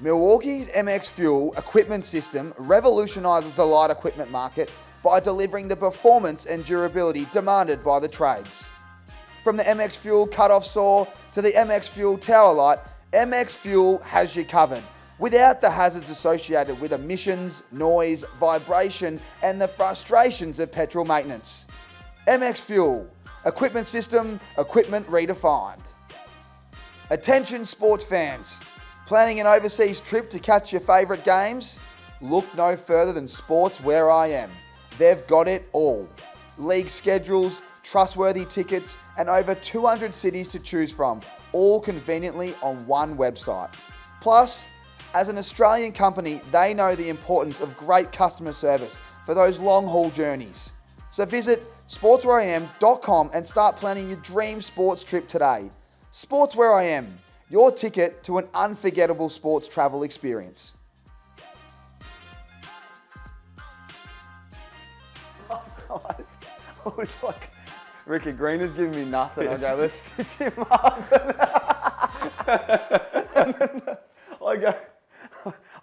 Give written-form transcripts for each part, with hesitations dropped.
Milwaukee's MX Fuel equipment system revolutionises the light equipment market by delivering the performance and durability demanded by the trades. From the MX Fuel cut-off saw to the MX Fuel tower light, MX Fuel has you covered, without the hazards associated with emissions, noise, vibration, and the frustrations of petrol maintenance. MX Fuel, equipment system, equipment redefined. Attention sports fans, planning an overseas trip to catch your favourite games? Look no further than Sports Where I Am. They've got it all. League schedules, trustworthy tickets, and over 200 cities to choose from, all conveniently on one website. Plus, as an Australian company, they know the importance of great customer service for those long-haul journeys. So visit sportswhereiam.com and start planning your dream sports trip today. Sports Where I Am, your ticket to an unforgettable sports travel experience. I was like, Ricky Green has given me nothing. I go, let's stitch him up. And then I go,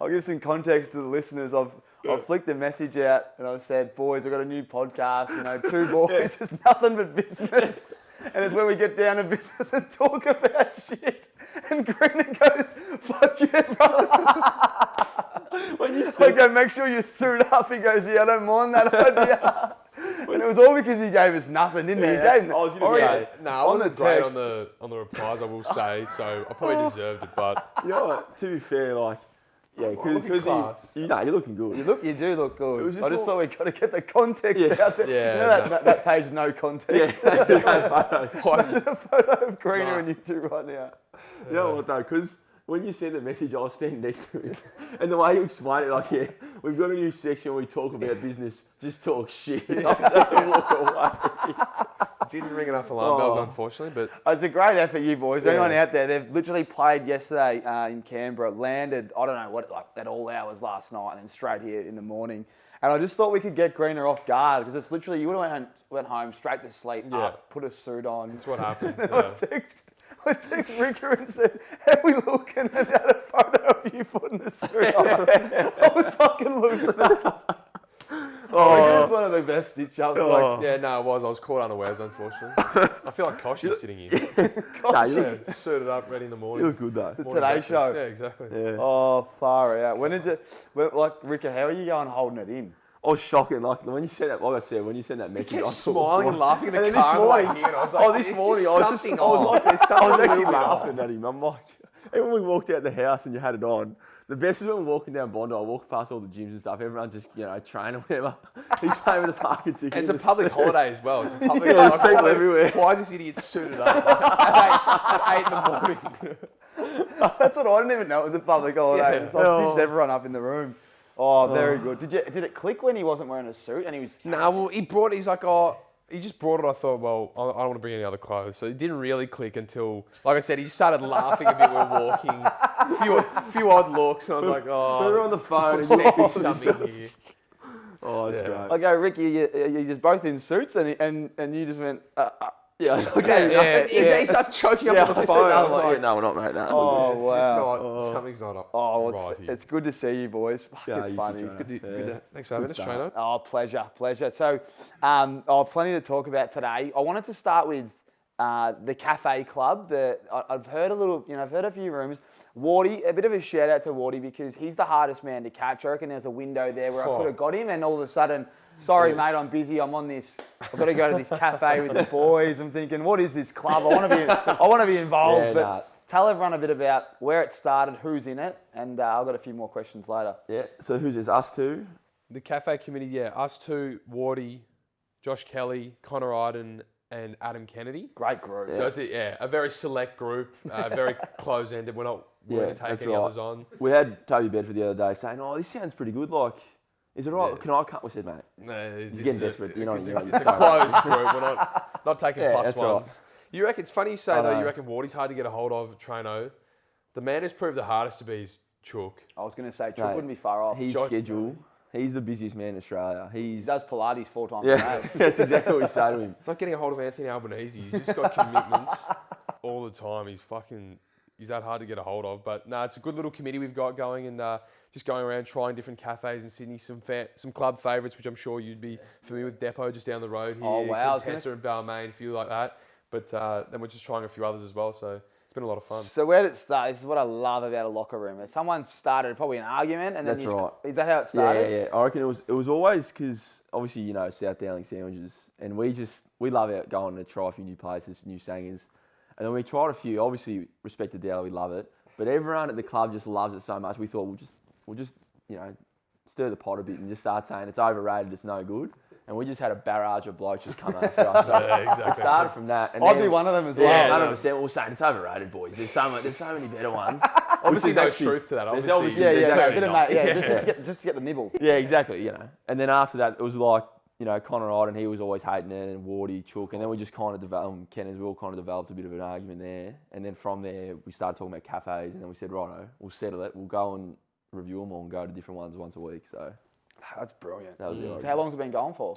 I'll give some context to the listeners. I've flicked the message out and I've said, boys, I've got a new podcast, two boys, it's nothing but business. And it's when we get down to business and talk about shit. And Green goes, fuck yeah, brother. When you I go, make sure you suit up. He goes, yeah, I don't mind that idea. And it was all because he gave us nothing, didn't he? I was going to say, I wasn't great on the replies, I will say, so I probably deserved it, but... To be fair, because you're looking good. You do look good. I just thought we got to get the context out there. Yeah, that page, no context. Yeah, Imagine a photo of Greener and you two right now. You know what though, because when you sent the message, I was standing next to him. And the way you explained it, we've got a new section where we talk about business, just talk shit. Walk away. Didn't ring enough alarm bells, unfortunately, but... It's a great effort, you boys. Anyone out there, they've literally played yesterday in Canberra, landed, I don't know what, at all hours last night, and then straight here in the morning. And I just thought we could get Greener off guard, because it's literally, you would have went home, straight to sleep, up, put a suit on. That's what happened. I text Ricker and said, how we looking? And had a photo of you putting the suit on. I was fucking losing it. It's one of the best stitch ups. It was. I was caught unawares, unfortunately. I feel like Koshy's sitting here. Suited up, ready in the morning. You look good though. The Today Show. Yeah, exactly. Yeah. Oh, far out. Ricker, how are you going holding it in? I was shocking. When you said that, like I said, when you sent that message, I was smiling and laughing in the car on the way here, and I was like, this morning, I was actually laughing at him. I'm like, even when we walked out the house and you had it on, the best was when we're walking down Bondi, I walked past all the gyms and stuff, everyone's just, training or whatever. He's paying with the parking ticket. It's a public holiday as well. It's a public there's people everywhere. Why is this idiot suited up at 8 in the morning? That's what I didn't even know it was a public holiday. Yeah. So I stitched everyone up in the room. Oh, very good. Did it click when he wasn't wearing a suit and he was... He's like, he just brought it. I thought, well, I don't want to bring any other clothes. So it didn't really click until, like I said, he started laughing a bit when we were walking. Few odd looks. And I was like, we were on the phone. I'm sensing something here. Oh, that's great. I go, Ricky, you just both in suits and you just went... He starts choking up on the phone. I was like, no, we're not like that. Oh, wow. Something's not right here. It's good to see you boys. It's funny. It's good to thanks for having us, trainer. Oh, pleasure. So, I have plenty to talk about today. I wanted to start with the Cafe Club. I've heard I've heard a few rumours. Wardy, a bit of a shout out to Wardy because he's the hardest man to catch. I reckon there's a window there where I could have got him, and all of a sudden, sorry mate, I'm busy. I'm on this. I've got to go to this cafe with the boys. I'm thinking, what is this club? I want to be involved. Tell everyone a bit about where it started, who's in it, and I've got a few more questions later. Yeah. So who's this? Us two? The Cafe Committee. Us two, Wardy, Josh Kelly, Connor Iden, and Adam Kennedy. Great group. So it's a very select group, very close-ended. We're not willing to take any others on. We had Toby Bedford the other day saying, this sounds pretty good. Is it all right? Can I cut? We said, mate. No, you're getting desperate. It's a closed group. We're not taking plus ones. Right. You reckon, it's funny you say though, you reckon Wardy's hard to get a hold of, Trano. The man who's proved the hardest to be is Chook. I was going to say, Chook wouldn't be far off. His schedule, he's the busiest man in Australia. He does Pilates 4 times a day. That's exactly what we say to him. It's like getting a hold of Anthony Albanese. He's just got commitments all the time. He's fucking... he's that hard to get a hold of. But no, it's a good little committee we've got going, and just going around trying different cafes in Sydney. Some club favourites, which I'm sure you'd be familiar with. Depot just down the road here. Oh, wow. Contessa and Balmain, a few like that. But then we're just trying a few others as well. So it's been a lot of fun. So where did it start? This is what I love about a locker room. If someone started probably an argument, and then That's right. Is that how it started? Yeah. I reckon it was always because obviously South Dowling sandwiches, and we love out going to try a few new places, new sangers, and then we tried a few. Obviously, respect to Dowling, we love it, but everyone at the club just loves it so much. We thought we'll just stir the pot a bit and just start saying it's overrated, it's no good. And we just had a barrage of blokes just come after us. So exactly. It started from that. And I'd be one of them as well. Yeah, 100%. We were saying it's overrated, boys. There's so many better ones. Obviously, no actually, truth to that. there's Obviously, Just to get the nibble. Yeah, exactly. And then after that, it was like Connor Iden, he was always hating it, and Wardy, Chook, and then we just kind of developed. Ken as well kind of developed a bit of an argument there, and then from there we started talking about cafes, and then we said, righto, we'll settle it. We'll go and review them all and go to different ones once a week. So that's brilliant. that was So how long's it been going for?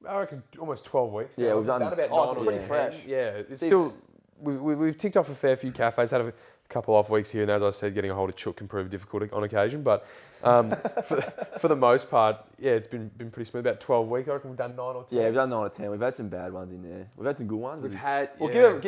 I reckon almost 12 weeks. Yeah, now. we've done about 9 or pretty 10. fresh. Yeah, it's still we've ticked off a fair few cafes. Had a couple off weeks here, and as I said, getting a hold of Chook can prove difficult on occasion. But for the most part, yeah, it's been pretty smooth. About 12 weeks, I reckon we've done 9 or 10. yeah, we've done 9 or 10. We've had some bad ones in there. We've had some good ones. We've had. Well, yeah.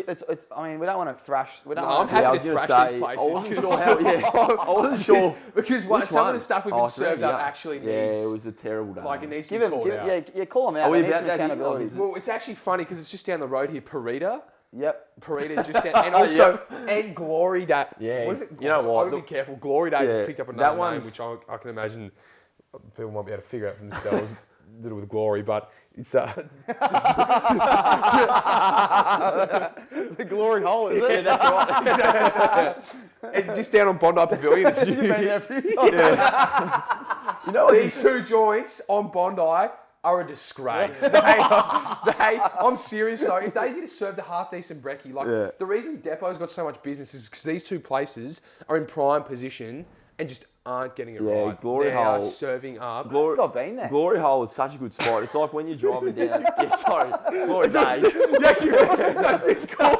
I mean, we don't want to thrash. We don't. No, I'm want happy to I was thrash gonna these say, places. I wasn't sure how. Yeah, I wasn't sure. Because some of one? the stuff we've been served up actually needs. Yeah, it was a terrible day. Like it needs to Give be him, called out. yeah, call them out. Are we They need about some that here? accountability. Well, it's actually funny because it's just down the road here, Parita. Yep. Parita just down, and also and Glory Day. Yeah. What is it? You know what? I would be careful. Glory Day just picked up that another name, one's- which I can imagine people might be able to figure out for themselves. Did it with Glory, but it's The glory hole, is it? Yeah, that's right. and just down on Bondi Pavilion. It's You've been there a few times. You know what? These two joints on Bondi are a disgrace. I'm serious. So if they get served a half decent brekkie, like the reason Depot's got so much business is because these two places are in prime position and just aren't getting it right. Glory they are Hole. serving up. I've not been there. Glory Hole is such a good spot. It's like when you're driving down. Yeah, sorry. Glory Days. That's been called.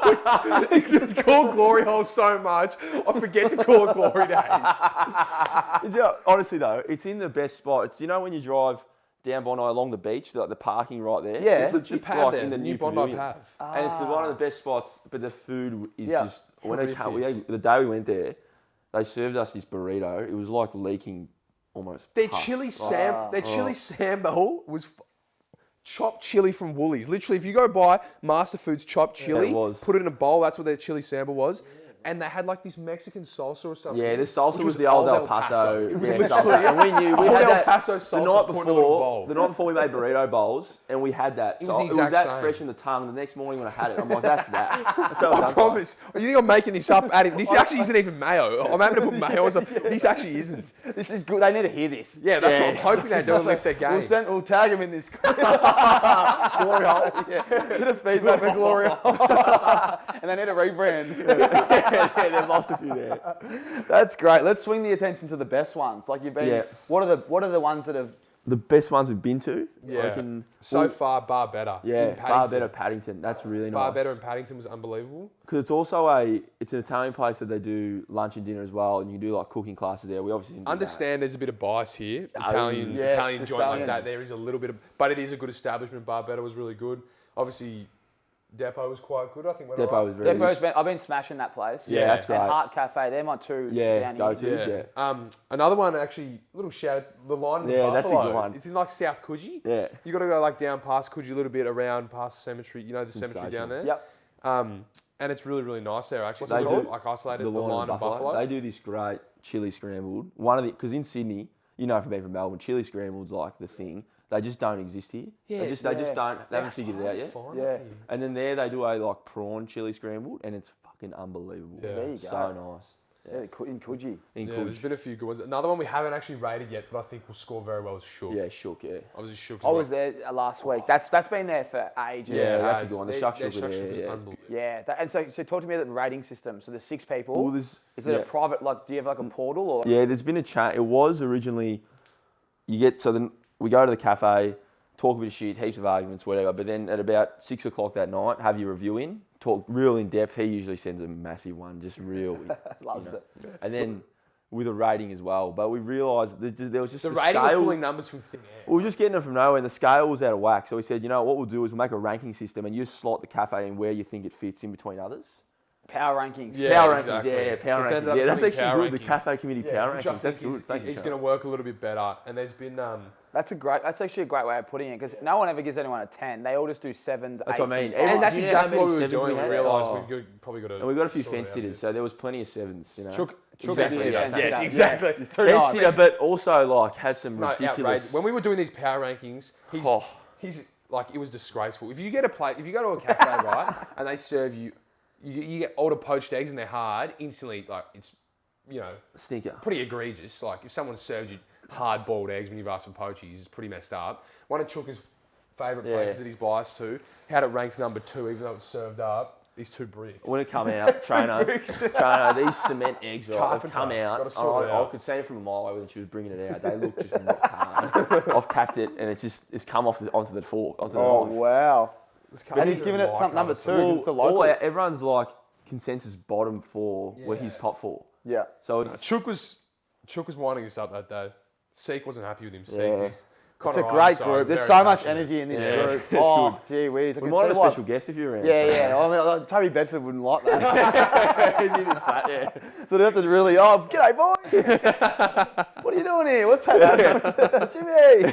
It's been called Glory Hole so much, I forget to call it Glory Days. Honestly though, it's in the best spot. It's when you drive down Bondi along the beach, like the parking right there. Yeah. It's The legit pad like there, in the the new Bondi pavilion. Pav. And it's one of the best spots, but the food is Yeah. just the day we went there, they served us this burrito. It was like leaking almost. Their pus. chili sambal was chopped chili from Woolies. Literally, if you go buy Master Foods chopped chili, it was. put it in a bowl, that's what their chili sambal was. And they had like this Mexican salsa or something. Yeah, the salsa which was the old El It Paso. was yeah, literally salsa. And we knew we old had El that Paso the salsa night put in a little bowl. before. The night before we made burrito bowls, and we had that. It was So the it was exact that same. fresh in the tongue. The next morning when I had it, I'm like, that's that. That's how I promise. You think I'm making this up? Adding this actually isn't even mayo. I'm having to put mayo on something. This actually isn't. This is good. They need to hear this. Yeah, that's what I'm hoping they do and lift their game. We'll tag them in this glory hole. Yeah. Bit of feedback for glory hole. And they need a rebrand. yeah, they've lost a few there. That's great. Let's swing the attention to the best ones. Like you've been. Yeah. What are the ones that have? The best ones we've been to. Yeah. So far, Bar Better. Yeah, in Bar Paddington. Better Paddington. That's really nice. Bar Better in Paddington was unbelievable. Because it's also it's an Italian place that they do lunch and dinner as well, and you can do like cooking classes there. We obviously didn't do Understand there's a bit of bias here. Yeah, Italian yes, joint like Italian. that. There is a little bit of, but it is a good establishment. Bar Better was really good. Obviously, Depot was quite good. I think. Depot was very Depot's good. been. I've been smashing that place. Yeah, that's great. And Art Cafe. They're my two. Yeah, down go-tos. here. Yeah. Another one actually, little shout out, the line in Yeah, Buffalo. that's a good one. It's in like South Coogee. Yeah. You got to go like down past Coogee a little bit, around past the cemetery. You know the cemetery down there. Yep. And it's really really nice there actually. They It's do- like isolated The the line in Buffalo. They do this great chili scrambled. Because in Sydney, from being from Melbourne, chili scrambled's like the thing. They just don't exist here. Yeah, They just don't. They haven't figured it out yet. Yeah. And then there they do a like prawn chili scrambled, and it's fucking unbelievable. Yeah. There you go. So nice. Yeah, in Coogee. In Yeah, Coogee. there's been a few good ones. Another one we haven't actually rated yet, but I think will score very well is Shook. Yeah, shook. Yeah. Obviously Shook. I was there last week. That's been there for ages. Yeah, that's a it's- good one. The their- Shuck their Shook Shuck are Shook there, is yeah. unbelievable. Yeah, and so talk to me about the rating system. So there's 6 people. Well, Is it a private, like, do you have like a portal or? Yeah, there's been a chat. It was originally, we go to the cafe, talk a bit of shit, heaps of arguments, whatever. But then at about 6 o'clock that night, have your review in, talk real in depth. He usually sends a massive one, just real. Loves it. And then with a rating as well. But we realised there was just The a rating scale. of pulling numbers from thin air. We were just getting it from nowhere, and the scale was out of whack. So we said, what we'll do is we'll make a ranking system, and you just slot the cafe in where you think it fits in between others. Power rankings. Yeah, Power exactly. rankings, yeah, power So it's ended rankings. up Yeah, that's becoming actually power good. The rankings. cafe committee power Which I rankings. think That's good. Thank you, he's Charlie. going to work a little bit better. And there's been That's actually a great way of putting it, because no one ever gives anyone a 10. They all just do 7s, 8s. That's what I mean. and that's Do you know how exactly many what we were sevens doing. We had? realised Oh. we've probably got to. And we got a few sort it fence out sitters, bit. so there was plenty of 7s. Chook Fence sitter. Yes, exactly. Yeah. It's too Fence nice. sitter, but also like has some No, ridiculous. outrageous. When we were doing these power rankings, he's like, it was disgraceful. If you go to a cafe, right, and they serve you get older poached eggs and they're hard, instantly, like, it's, Stinker. pretty egregious. Like, if someone served you hard boiled eggs when you've asked for poachies, it's pretty messed up. One of Chooka's favourite places that he's biased to had it ranked number 2, even though it's served up. These 2 bricks. When it come out, trainer, these cement eggs, right, they've come out. Gotta sort it out. I could see it from a mile away when she was bringing it out. They look just rock hard. I've tapped it and it's come off onto the fork, onto the Oh, knife. wow. But And he's giving it number 2. It's a local. Everyone's like consensus bottom 4, where he's top 4. Yeah. So Chook was winding us up that day. Seek wasn't happy with him. Seek Yeah. was It's a Connor great Ironsides, group. There's very so much passionate. energy in this Yeah, group. it's Oh, good. gee whiz. I we can might have see a why- special guest if you're around. Yeah. I mean, Toby Bedford wouldn't like that. He did it fat, yeah. So they have to really, g'day boys. What are you doing here? What's that? Jimmy.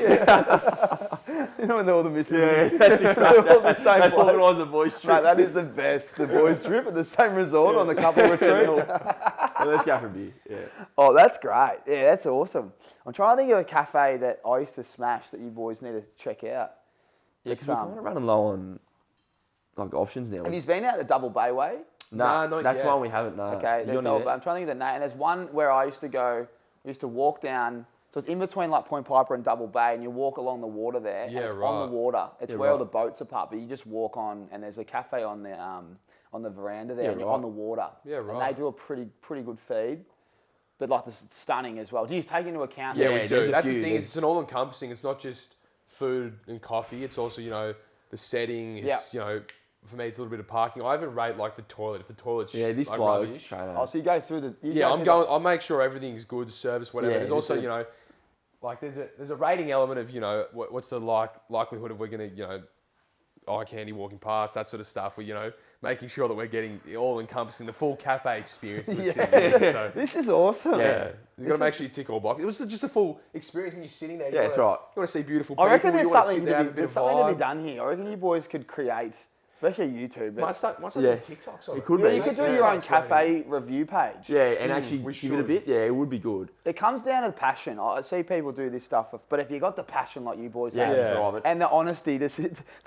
You know when they're all the misses. Yeah, that's They're all the same They place. organised the boys trip. Mate, that is the best. The boys trip at the same resort on the couple retreat. Well, let's go for a beer. Yeah. Oh, that's great. Yeah, that's awesome. I'm trying to think of a cafe that I used to smash that you boys need to check out. Yeah, because we're kind of running low on like options now. Have you been out the Double Bay Way? Nah, not that's yet. one we haven't. No. Okay, You there's on Double there? Bay. I'm trying to think of the name. And there's one where I used to go. We used to walk down. So it's in between like Point Piper and Double Bay, and you walk along the water there. Yeah, and it's right. on the water. It's Yeah, where all right. the boats are parked, but you just walk on, and there's a cafe on the veranda there, Yeah, and you're right. on the water. Yeah, And right. they do a pretty good feed, but like the stunning as well. Do you take into account? Yeah, that- we there's do. a That's few, the thing. there's- It's an all-encompassing. It's not just food and coffee. It's also, the setting. It's, for me, it's a little bit of parking. I even rate like the toilet. If the toilet's Yeah, this like bloke, rubbish. trainer. Oh, so you go through the. You Yeah, go I'm through going. I'll make sure everything's good, the service, whatever. Yeah, There's just also, like there's a rating element of, what's the likelihood of we're gonna, eye candy walking past, that sort of stuff. Where, making sure that we're getting all encompassing the full cafe experience. We're sitting there, so. This is awesome. Yeah, you've got to make sure you tick all boxes. It was just a full experience when you're sitting there. Yeah, that's right. You want to see beautiful people. I reckon you there's want to something sit there, have a to bit be, of there's something to vibe. be done here. I reckon you boys could create, especially YouTube. But Might start Yeah. doing TikToks on It it. could yeah, be. you could do TikToks, your own maybe. cafe review page. Yeah, and actually we give it a should. bit. Yeah, it would be good. It comes down to passion. I see people do this stuff, but if you got the passion like you boys Yeah, have, Yeah. drive it. and the honesty to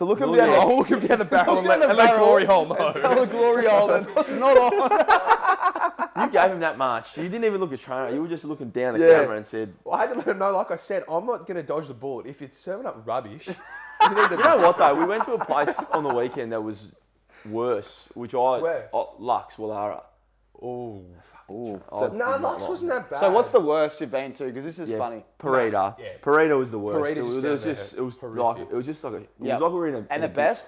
look them Look down, at I'll look him down the barrel and let down the barrel glory hole know. and tell the glory hole that it's not on. You gave him that much. You didn't even look at trainer. You were just looking down the Yeah. camera and said, Well, I had to let him know, like I said, I'm not going to dodge the bullet. If it's serving up rubbish, you need to you know what though? We went to a place on the weekend that was worse, which Where? Lux, Wallara. Oh. So, No, Lux wasn't that bad. So what's the worst you've been to? Because this is funny. Parita. Yeah. Parita was the worst. Parita just it down was there, just, it was horrific. like, it was just like a, it Yep. was like we were in a. And in the a best?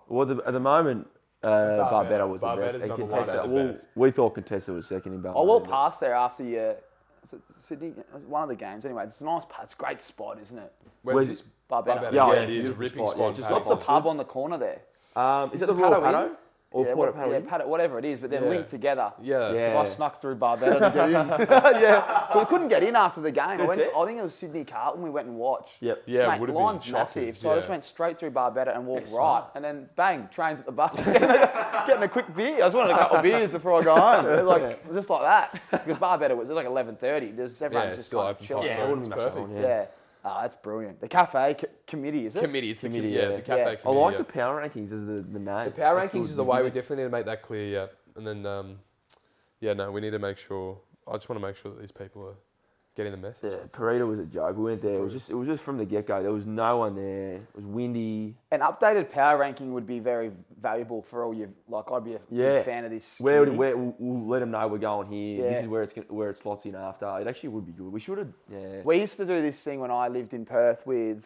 Well, at the moment, Barbetta was the Barbetta's best. And number one Contessa, at the well, best. we thought Contessa was second in Barbetta. I walked past there after you. Sydney, one of the games. Anyway, it's a nice. It's a great spot, isn't it? Where's this? Barbetta. Yeah, Yeah, it is. beautiful Ripping spot, spot. yeah, just What's the pub on the corner there? Is it the Paddle Royal Paddle? Inn? Or Yeah, Port well, yeah, Paddock, whatever it is, but they're Yeah. linked together. Yeah. Yeah. So I snuck through Barbetta to get in. Yeah, but we couldn't get in after the game. That's it? I think it was Sydney Carlton. We went and watched. Yep. Yeah, Mate, it would have been line's massive, chockers, so I just yeah. went straight through Barbetta and walked Yeah, right, smart. and then bang, trains at the bar, getting a quick beer. I just wanted a couple of beers before I go home, It was like just like that. Because Barbetta was like 11:30. There's everyone's it's just still kind of open chilling. pub. Yeah, Yeah, it wouldn't it's be much perfect. on, Yeah. Oh, that's brilliant. The cafe committee, is it? Committee. It's the Committee, committee. Yeah, yeah. the cafe Yeah. committee. I like yeah. the power rankings as the name. The power That's rankings good. is the way. We definitely need to make that clear. Yeah, and then we need to make sure. I just want to make sure that these people are getting the message. Yeah, Parita was a joke. We went there. It was just from the get go. There was no one there. It was windy. An updated power ranking would be very valuable for all you. Like, I'd be a big fan of this. Where committee. we'll let them know we're going here. Yeah. This is where it slots in after. It actually would be good. We should have. Yeah. We used to do this thing when I lived in Perth with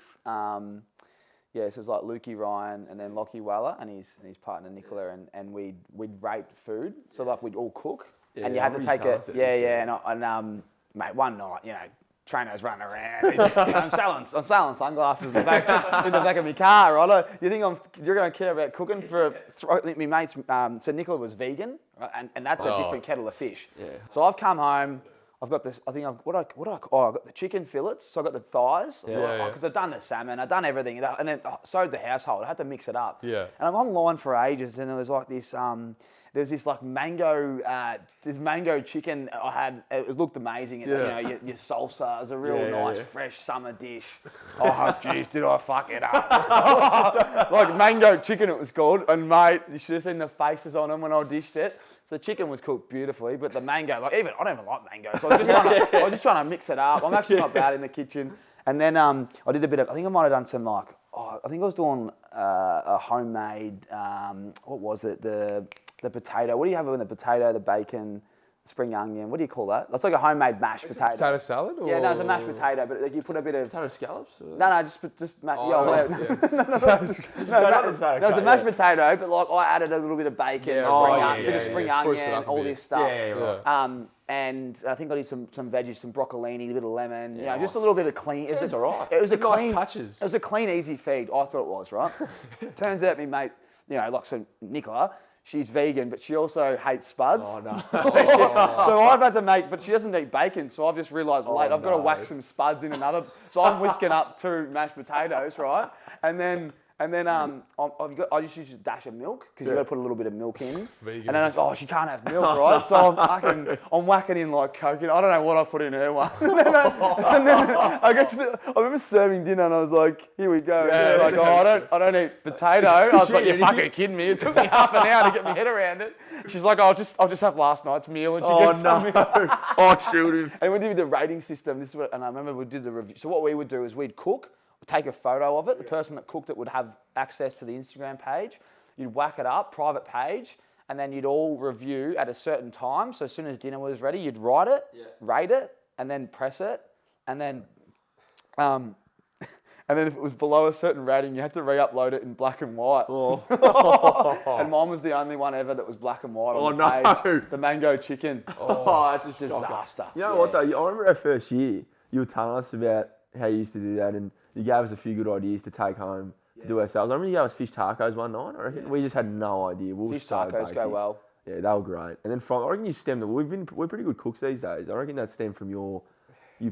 so it was like Lukey Ryan and then Lockie Weller and his partner Nicola, and we'd rate food. So like we'd all cook, and you had to take it. And mate, one night, trainers running around. I'm selling sunglasses in the back of my car, right? You think you're going to care about cooking for? My mates. So Nicola was vegan, right? And that's a different kettle of fish. Yeah. So I've come home. I've got this. I think I've I've got the chicken fillets. So I got the thighs. Because I've done the salmon. I've done everything, and then so did the household. I had to mix it up. Yeah. And I'm online for ages, and there was like this. There's this like mango chicken I had. It looked amazing. Your salsa is a real nice, fresh summer dish. Oh, jeez, did I fuck it up? Like mango chicken, it was called. And mate, you should have seen the faces on them when I dished it. So the chicken was cooked beautifully, but the mango, I don't even like mango. So I was just trying to mix it up. I'm actually not bad in the kitchen. And then I did a bit of. I think I might have done some I think I was doing a homemade. What was it? The potato. What do you have with the potato, the bacon, spring onion? What do you call that? That's like a homemade mashed potato. Potato salad? Or? Yeah, no, it's a mashed potato, but like you put a bit of... Potato scallops? Or? No, just mashed... No, it was a mashed potato, but like I added a little bit of bacon, spring onion, all this stuff. And I think I did some veggies, some broccolini, a bit of lemon, just a little bit of clean. It was all right. It was nice touches. It was a clean, easy feed. I thought it was, right? Turns out me mate, Nicola, she's vegan, but she also hates spuds. Oh, no. So I've had to but she doesn't eat bacon, so I've just realised I've got to whack some spuds in another. So I'm whisking up 2 mashed potatoes, right? And then I just use a dash of milk because you've got to put a little bit of milk in. Vegan. And then she can't have milk, right? So I'm whacking in like coconut. I don't know what I put in her one. and then I remember serving dinner and I was like, here we go. I don't eat potato. I was like, you're fucking kidding me. It took me half an hour to get my head around it. She's like, I'll just have last night's meal. And she gets something. Shoot. And we did the rating system. And I remember we did the review. So what we would do is we'd cook. Take a photo of it. The person that cooked it would have access to the Instagram page. You'd whack it up, private page, and then you'd all review at a certain time. So as soon as dinner was ready, you'd write it, rate it, and then press it, and then if it was below a certain rating, you had to re-upload it in black and white. Oh. And mine was the only one ever that was black and white on the page. The mango chicken. Oh, it's a disaster. You know what though? I remember our first year, you were telling us about how you used to do that, and you gave us a few good ideas to take home to do ourselves. I remember you gave us fish tacos one night. I reckon we just had no idea. Fish tacos go well. Yeah, they were great. And then I reckon you stemmed them. We're pretty good cooks these days. I reckon that stemmed from you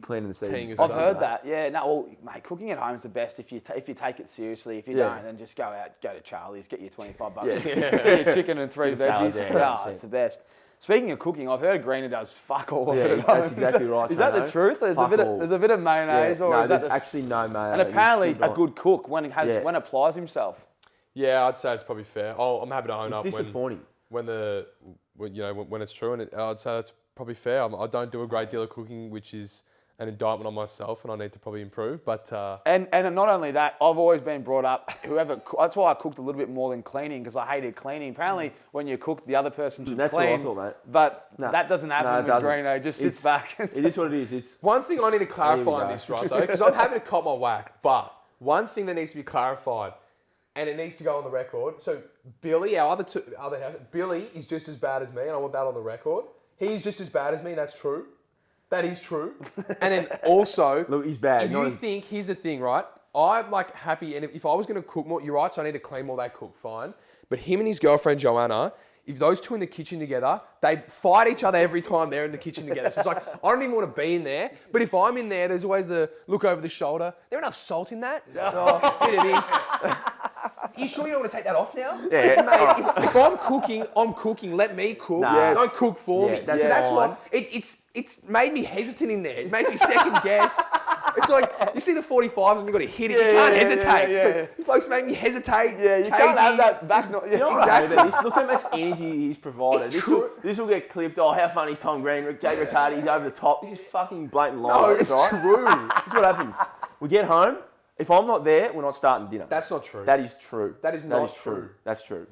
planting the seed. I've heard that. Yeah, mate, cooking at home is the best if you take it seriously. If you don't, then just go to Charlie's, get your $25. Get your chicken and 3 veggies. It's the best. Speaking of cooking, I've heard Greener does fuck all of it. That's exactly right. Is that the truth? There's a bit of mayonnaise, or is that there's actually no mayonnaise. And apparently, a good cook when applies himself. Yeah, I'd say it's probably fair. I'm happy to own up disappointing when it's true, and I'd say that's probably fair. I don't do a great deal of cooking, which is an indictment on myself, and I need to probably improve. But and not only that, I've always been brought up. That's why I cooked a little bit more than cleaning, because I hated cleaning. Apparently, when you cook, the other person should clean. What I thought, mate. But that doesn't happen with Greeno. Just sits back. It is what it is. It's one thing I need to clarify on this, right? Though, because I'm happy to cop my whack, but one thing that needs to be clarified, and it needs to go on the record. So Billy, our other house, Billy is just as bad as me, and I want that on the record. He's just as bad as me, and that's true. That is true. And then also, look, he's bad. Here's the thing, right? I'm like happy, and if I was going to cook more, you're right, so I need to clean more that cook, fine. But him and his girlfriend, Joanna, if those two in the kitchen together, they fight each other every time they're in the kitchen together. So it's like, I don't even want to be in there. But if I'm in there, there's always the look over the shoulder. There enough salt in that? Oh, bit it is. You sure you don't want to take that off now? Yeah. Mate, if I'm cooking, let me cook. Don't cook for me. That's what, it's made me hesitant in there. It makes me second guess. It's like, you see the 45s and you've got to hit it. You can't hesitate. Yeah. These blokes make me hesitate. Yeah, you can't have that back. You know exactly. Look how much energy he's provided. This will get clipped. Oh, how funny is Tom Green Jake Riccardi? He's over the top. This is fucking blatant lie. No, it's true. This is what happens. We get home. If I'm not there, we're not starting dinner. That's not true. That is true. That is not true. That's true.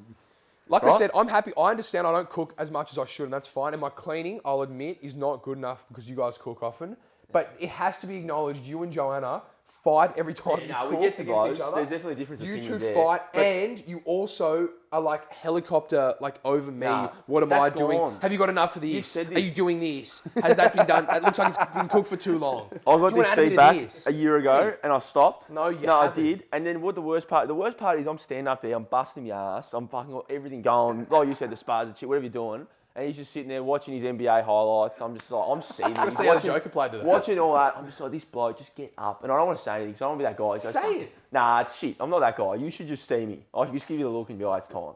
Like I said, I'm happy. I understand I don't cook as much as I should, and that's fine. And my cleaning, I'll admit, is not good enough because you guys cook often. But it has to be acknowledged, you and Joanna fight every time you No, cook we get the against blows. each other. There's definitely a difference of You opinion two there. fight, and you also are like helicopter like over me. Nah, What am I that's doing? gone. Have you got enough for this? said Are you this. doing this? Has that been done? It looks like it's been cooked for too long. I got Do you this wanna add a bit of feedback this? a year ago, and I stopped. No, you No, I haven't. did. And then what the worst part is I'm standing up there, I'm busting my ass, I'm fucking got everything going, like you said, the spars and shit, whatever you're doing. And he's just sitting there watching his NBA highlights. I'm just like, I'm seething. Let's see how the Joker played today. Watching all that, I'm just like, this bloke, just get up. And I don't want to say anything, because I don't want to be that guy. He goes, Say "Fuck it." Nah, it's shit. I'm not that guy. You should just see me. I should just give you the look and be like, it's time.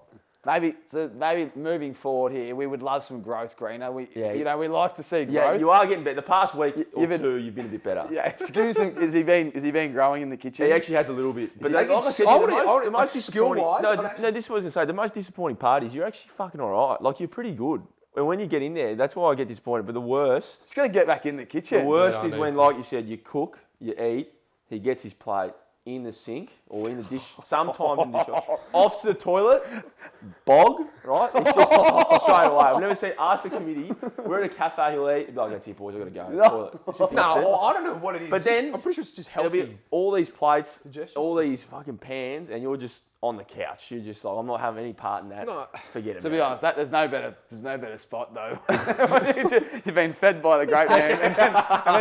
Maybe moving forward here, we would love some growth, Greener. We like to see growth. Yeah, you are getting better. The past week or You've been- two, you've been a bit better. Yeah, excuse me. Has he been growing in the kitchen? He actually has a little bit. But Like, like I said, I the would- most like, disappointing. skill-wise, No, I'd actually- no, this was going to say, the most disappointing part is you're actually fucking all right. Like, you're pretty good. And when you get in there, that's why I get disappointed. But the worst, He's going to get back in the kitchen. the worst Yeah, I is need when, to. like you said, you cook, you eat, he gets his plate in the sink or in the dish, sometime in the dishwasher, off to the toilet, bog, right? It's just straight away. I've never seen, ask the committee, we're at a cafe, he'll eat, he'll be like, that's it, boys, I've got to go. Toilet. It's just instant. No, I don't know what it is. But then- I'm pretty sure it's just There'll healthy. be all these plates, Suggestions? all these fucking pans, and you're just on the couch. You're just like, I'm not having any part in that. No. Forget it. To be honest, there's no better spot though. You've been fed by the great man, and then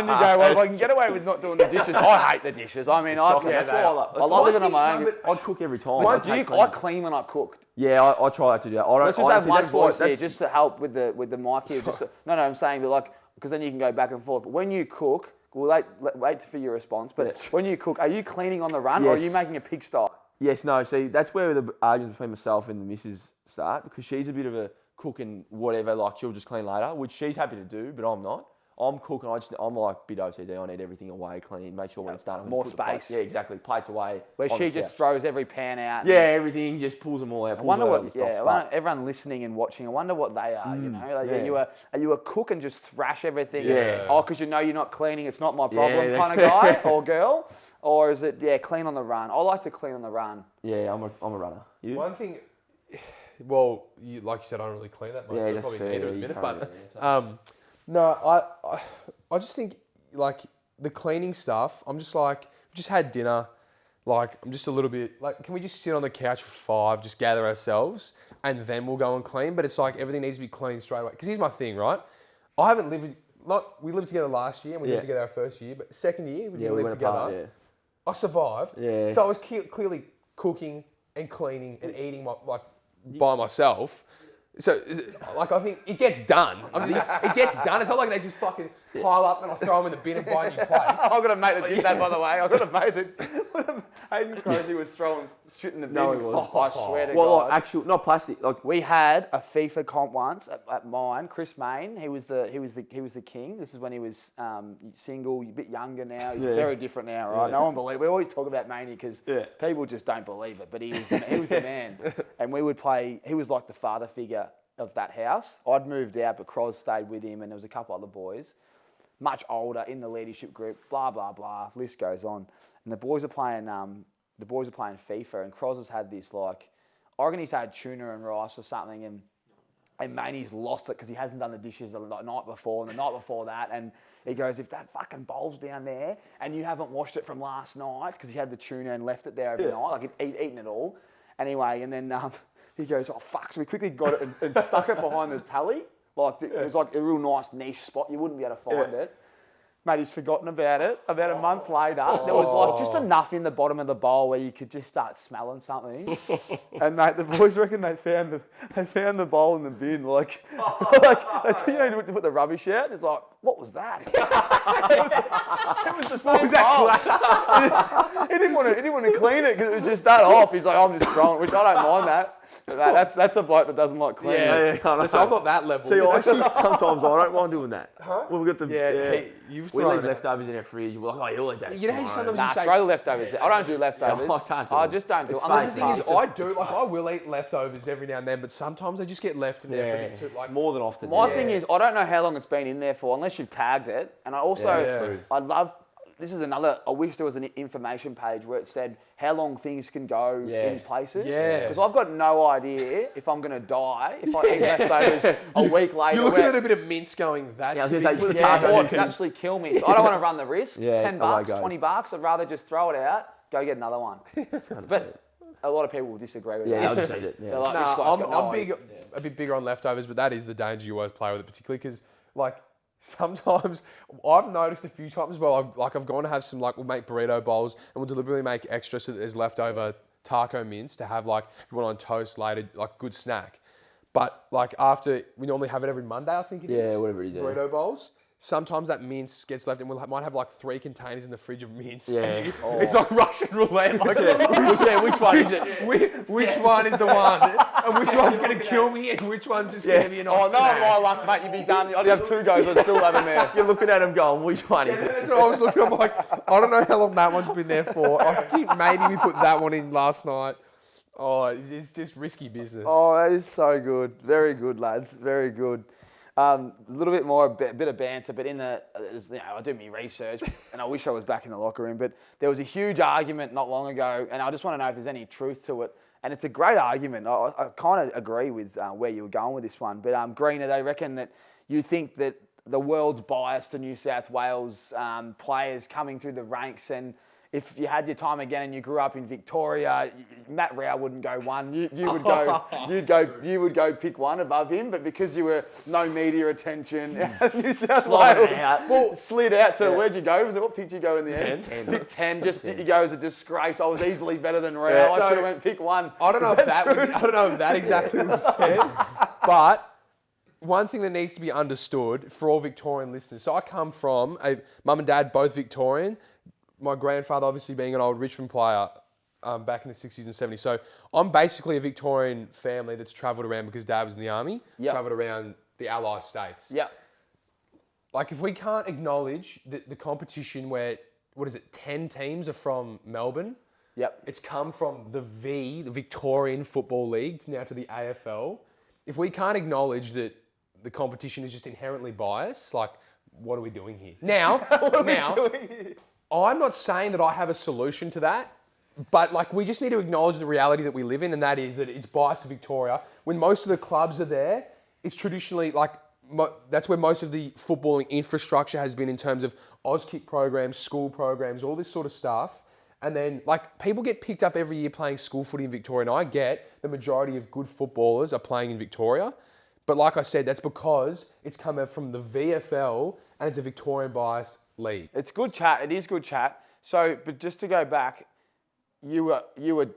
you go, well, if I can get away with not doing the dishes. I hate the dishes. I mean, That's why I love. I love living on my own. but- I'd cook every time. Do you? I clean when I cook. Yeah, I try to do that. I don't, Let's just have honestly, one that's why- voice here, that's- just to help with the mic here. No, I'm saying, but like, because then you can go back and forth. But when you cook, we'll wait for your response. But when you cook, are you cleaning on the run, or are you Yes. making a pigsty? Yes, no. See, that's where the arguments between myself and the missus start, because she's a bit of a cook and whatever. Like, she'll just clean later, which she's happy to do, but I'm not. I'm cooking. I'm like a bit OCD. I need everything away, clean. Make sure when it's done, I'm More gonna put the plates- space. Yeah, exactly. Plates away. Where on she the just couch. throws every pan out. Yeah, everything just pulls them all out. I wonder what. Yeah, I wonder, everyone listening and watching. I wonder what they are. You know, like, yeah. are you a cook and just thrash everything? Yeah. Oh, because you know you're not cleaning. It's not my problem, Yeah, kind of guy or girl. Or is it clean on the run? I like to clean on the run. Yeah, I'm a runner. You? One thing, well, like you said, I don't really clean that much. Yeah, so that's probably fair, need to yeah, in a you minute. can't But really, no, I just think like the cleaning stuff. I'm just like, we just had dinner. Like, I'm just a little bit like, can we just sit on the couch for 5, just gather ourselves, and then we'll go and clean? But it's like everything needs to be clean straight away. Because here's my thing, right? I haven't lived. We lived together last year, and we lived together our first year. But second year, we didn't live together. apart, yeah. I survived. Yeah. So I was clearly cooking and cleaning and eating by myself. So, like, I think it gets done. It gets done. It's not like they just fucking pile up and I throw them in the bin and buy new plates. I've got a mate that did that, by the way. I've got a mate that Hayden Crozier was throwing shit in the bin. No, he was. I swear to Well, God. like actual, not plastic. Like, We had a FIFA comp once at mine. Chris Main, he was the king. This is when he was single, a bit younger now. He's very different now, right? No one believes. We always talk about Maney because people just don't believe it. But he was the man, and we would play. He was like the father figure of that house. I'd moved out, but Croz stayed with him, and there was a couple other boys, much older in the leadership group. Blah blah blah. List goes on, and the boys are playing. The boys are playing FIFA, and Croz has had this like. I reckon he's had tuna and rice or something, and Maney's lost it because he hasn't done the dishes the night before and the night before that. And he goes, if that fucking bowl's down there and you haven't washed it from last night because he had the tuna and left it there overnight, like he'd eaten it all. Anyway, and then he goes, oh fuck. So we quickly got it and stuck it behind the tally. Like it was like a real nice niche spot. You wouldn't be able to find it. Mate, he's forgotten about it. About a month later, there was like just enough in the bottom of the bowl where you could just start smelling something. And mate, the boys reckon they found the bowl in the bin. Like you know, to put the rubbish out. It's like, what was that? it was the same bowl. He didn't want to clean it because it was just that off. He's like, I'm just throwing it, which I don't mind that. But that's a bloke that doesn't like cleaning. Yeah, so I'm not that level. see, actually, sometimes I don't mind doing that. Huh? When we got the Hey, you've we thrown leave it. leftovers in our fridge. We're like, oh, you'll eat that. You know how sometimes Nah, you say, throw the leftovers. I don't do leftovers. I can't do I it. just don't do it. It's Unless the fake, thing is, it's I do, like, I will eat leftovers every now and then, but sometimes they just get left in there for a bit too, like, more than often. My thing is, I don't know how long it's been in there for unless you've tagged it. And I also, Yeah, true. I love, this is another. I wish there was an information page where it said how long things can go in places. Yeah. Because I've got no idea if I'm going to die if I eat leftovers a week later. You're looking at a bit of mince going that. Yeah, I was going to say, put the Or taco it could actually kill me. So I don't want to run the risk. Yeah, $10, away goes. $20. I'd rather just throw it out, go get another one. But a lot of people will disagree with that. Yeah, I'll just eat it. Yeah. They're like, this Nah, guy's got no I'm idea. a bit bigger on leftovers, but that is the danger you always play with it, particularly because like sometimes I've noticed a few times as well. I've gone to have some we'll make burrito bowls and we'll deliberately make extra so that there's leftover taco mince to have if you want on toast later, good snack. But after we normally have it every Monday, I think it is. Yeah, whatever it is. Burrito bowls. Sometimes that mince gets left and we might have 3 containers in the fridge of mince. Yeah. It's like Russian roulette. Which one is it? Which one is the one? And which one's going to kill me and which one's just going to be an off No, snack? my luck, mate. You'd be done. I'd have 2 goes. I'd still have them there. You're looking at him going, which one is it? That's what I was looking at. I'm like, I don't know how long that one's been there for. I think maybe we put that one in last night. Oh, it's just risky business. Oh, that is so good. Very good, lads. Very good. A little bit more, a bit of banter, but I do my research, and I wish I was back in the locker room, but there was a huge argument not long ago, and I just want to know if there's any truth to it. And it's a great argument. I kind of agree with where you were going with this one. But Greener, they reckon that you think that the world's bias to New South Wales players coming through the ranks, and if you had your time again and you grew up in Victoria, Matt Rao wouldn't go one. You would go pick one above him, but because you were no media attention, New South Wales slid out to where'd you go? What picked you go in the end? 10. Pick 10. Just you go as a disgrace. I was easily better than Rao. I should have went pick one. I don't know if that exactly was said, but one thing that needs to be understood for all Victorian listeners. So I come from mum and dad, both Victorian. My grandfather obviously being an old Richmond player back in the 60s and 70s. So I'm basically a Victorian family that's travelled around because dad was in the army, travelled around the Allied States. Yeah. If we can't acknowledge the competition where, 10 teams are from Melbourne. Yep. It's come from the Victorian Football League, now to the AFL. If we can't acknowledge that the competition is just inherently biased, what are we doing here? Now, I'm not saying that I have a solution to that, but we just need to acknowledge the reality that we live in, and that is that it's biased to Victoria. When most of the clubs are there, it's traditionally that's where most of the footballing infrastructure has been in terms of Auskick programs, school programs, all this sort of stuff. And then people get picked up every year playing school footy in Victoria, and I get the majority of good footballers are playing in Victoria. But like I said, that's because it's come out from the VFL and it's a Victorian biased league. It's good chat. It is good chat. So, but just to go back, you were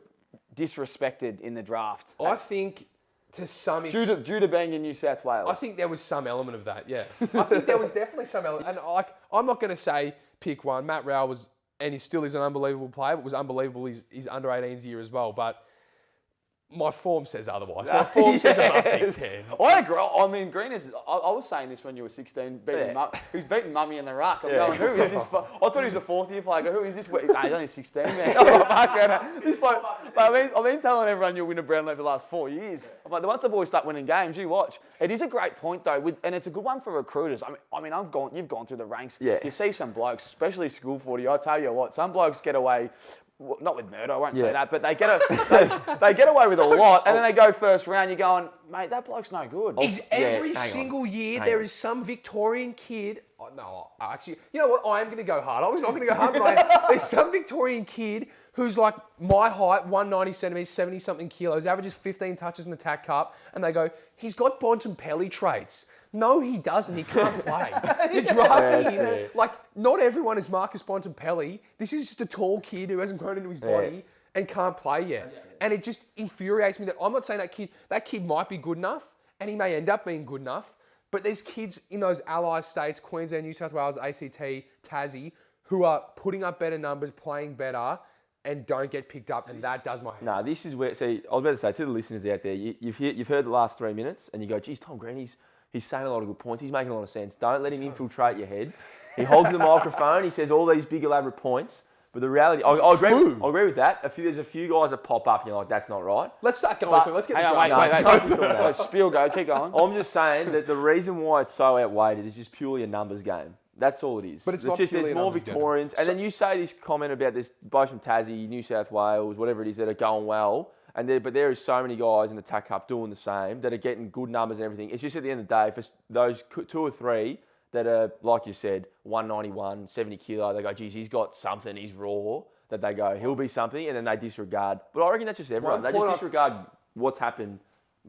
disrespected in the draft. I think to some extent... Due to being in New South Wales. I think there was some element of that, yeah. I think there was definitely some element. And I'm not going to say pick one. Matt Rao was, and he still is an unbelievable player, but was unbelievable his under 18s year as well. But my form says otherwise. My form says I'm Big Ten. I agree. I mean, Green is... I was saying this when you were 16, who's beating Mummy in the ruck. I'm going, who is this? I thought he was a fourth-year player. I go, who is this? He's only 16, man. This bloke, I've been telling everyone you'll win a Brownlow for the last 4 years. I'm like, once the boys start winning games, you watch. It is a great point, though, and it's a good one for recruiters. I mean, you've gone through the ranks. Yeah. You see some blokes, especially school footy, I tell you what, some blokes get away... Well, not with murder, I won't say that, but they get away with a lot, and then they go first round. You're going, mate, that bloke's no good. Every single year there is some Victorian kid. Oh, no, actually, you know what? I am going to go hard. I was not going to go hard, but there's some Victorian kid who's like my height, 190 centimetres, 70 something kilos, averages 15 touches in the TAC Cup, and they go, he's got Bontempelli traits. No, he doesn't. He can't play. You're drafting him. Not everyone is Marcus Bontempelli. This is just a tall kid who hasn't grown into his body and can't play yet. And it just infuriates me that I'm not saying that kid might be good enough, and he may end up being good enough, but there's kids in those allied states, Queensland, New South Wales, ACT, Tassie, who are putting up better numbers, playing better, and don't get picked up, and that does my head. No, this is where... See, I was about to say, to the listeners out there, you've heard the last 3 minutes, and you go, geez, Tom Green, he's saying a lot of good points. He's making a lot of sense. Don't let him infiltrate your head. He holds the microphone. He says all these big elaborate points. But the reality, I agree with that. There's a few guys that pop up and you're like, that's not right. Let's start going through. Let's get the Spiel go. Keep going. I'm just saying that the reason why it's so outweighed is just purely a numbers game. That's all it is. But it's just purely there's an more understanding. Victorians. And then you say this comment about this boys from Tassie, New South Wales, whatever it is, that are going well. But there is so many guys in the TAC Cup doing the same that are getting good numbers and everything. It's just at the end of the day, for those 2 or 3 that are, like you said, 191, 70 kilo, they go, geez, he's got something, he's raw, that they go, he'll be something, and then they disregard. But I reckon that's just everyone. They just disregard what's happened.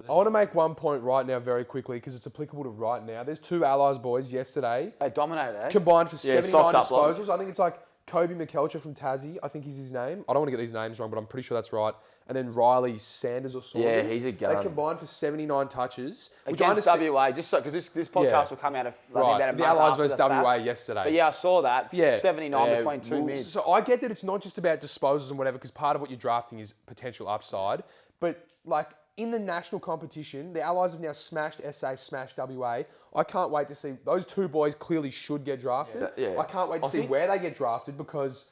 I want to make one point right now very quickly because it's applicable to right now. There's 2 Allies boys yesterday. They dominated, eh? Combined for 79 socks up, disposals. I think it's like Kobe McKelcher from Tassie. I think is his name. I don't want to get these names wrong, but I'm pretty sure that's right. And then Riley Sanders or Saunders. Yeah, he's a gun. They combined for 79 touches. Which Against WA, just so, because this podcast will come out of about a the month Allies after versus the fact. WA yesterday. But yeah, I saw that. Yeah. 79 between 2 mids. So I get that it's not just about disposals and whatever, because part of what you're drafting is potential upside. But like in the national competition, the Allies have now smashed SA, smashed WA. I can't wait to see those 2 boys. Clearly should get drafted. Yeah. I can't wait to see where they get drafted because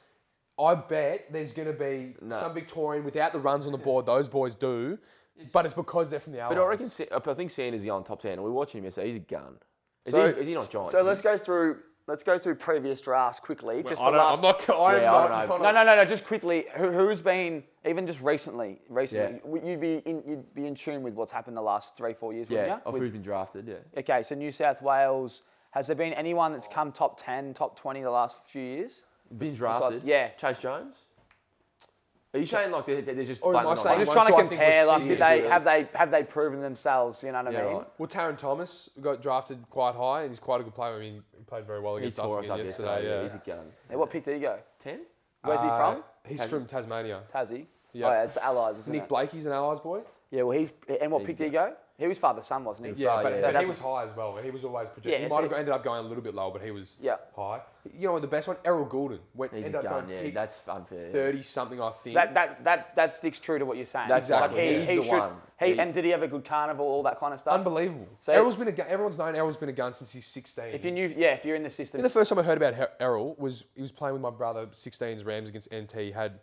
I bet there's going to be some Victorian without the runs on the board. Those boys do, but it's because they're from the Allies. But I think Sanders is on top 10. We're watching him yesterday. He's a gun. Is he not Giants? So let's go through previous drafts quickly. Just I don't know. Just quickly. Who's been even just recently? You'd be in tune with what's happened the last 3-4 years, wouldn't you? Of who's been drafted, yeah. Okay, so New South Wales. Has there been anyone that's come top 10, top 20 the last few years? Been drafted? Yeah. Chase Jones? Are you saying like there's just... Or am I saying I'm just one trying to who I think compare. was Like, serious? have they proven themselves? You know what I mean? Right. Well, Taron Thomas got drafted quite high, and he's quite a good player. I mean, he played very well against us tore again up yesterday. Yeah. He's a gun. Yeah, what pick did he go? 10? Where's he from? He's from Tasmania. Tassie. Yeah. Oh, yeah, it's the Allies, isn't Nick it? Blakey's an Allies boy. Yeah, well, what pick did he go? He was father-son, wasn't he? Yeah, but So he was high as well. He was always projected. Yeah, he might have ended up going a little bit low, but he was high. You know, the best one, Errol Goulden. He's ended a up gun, going yeah. That's unfair. 30-something, I think. That sticks true to what you're saying. That's exactly. Like He's the one. And did he have a good carnival, all that kind of stuff? Unbelievable. So everyone's known Errol's been a gun since he's 16. if you're in the system. The first time I heard about Errol was he was playing with my brother 16's Rams against NT. He had,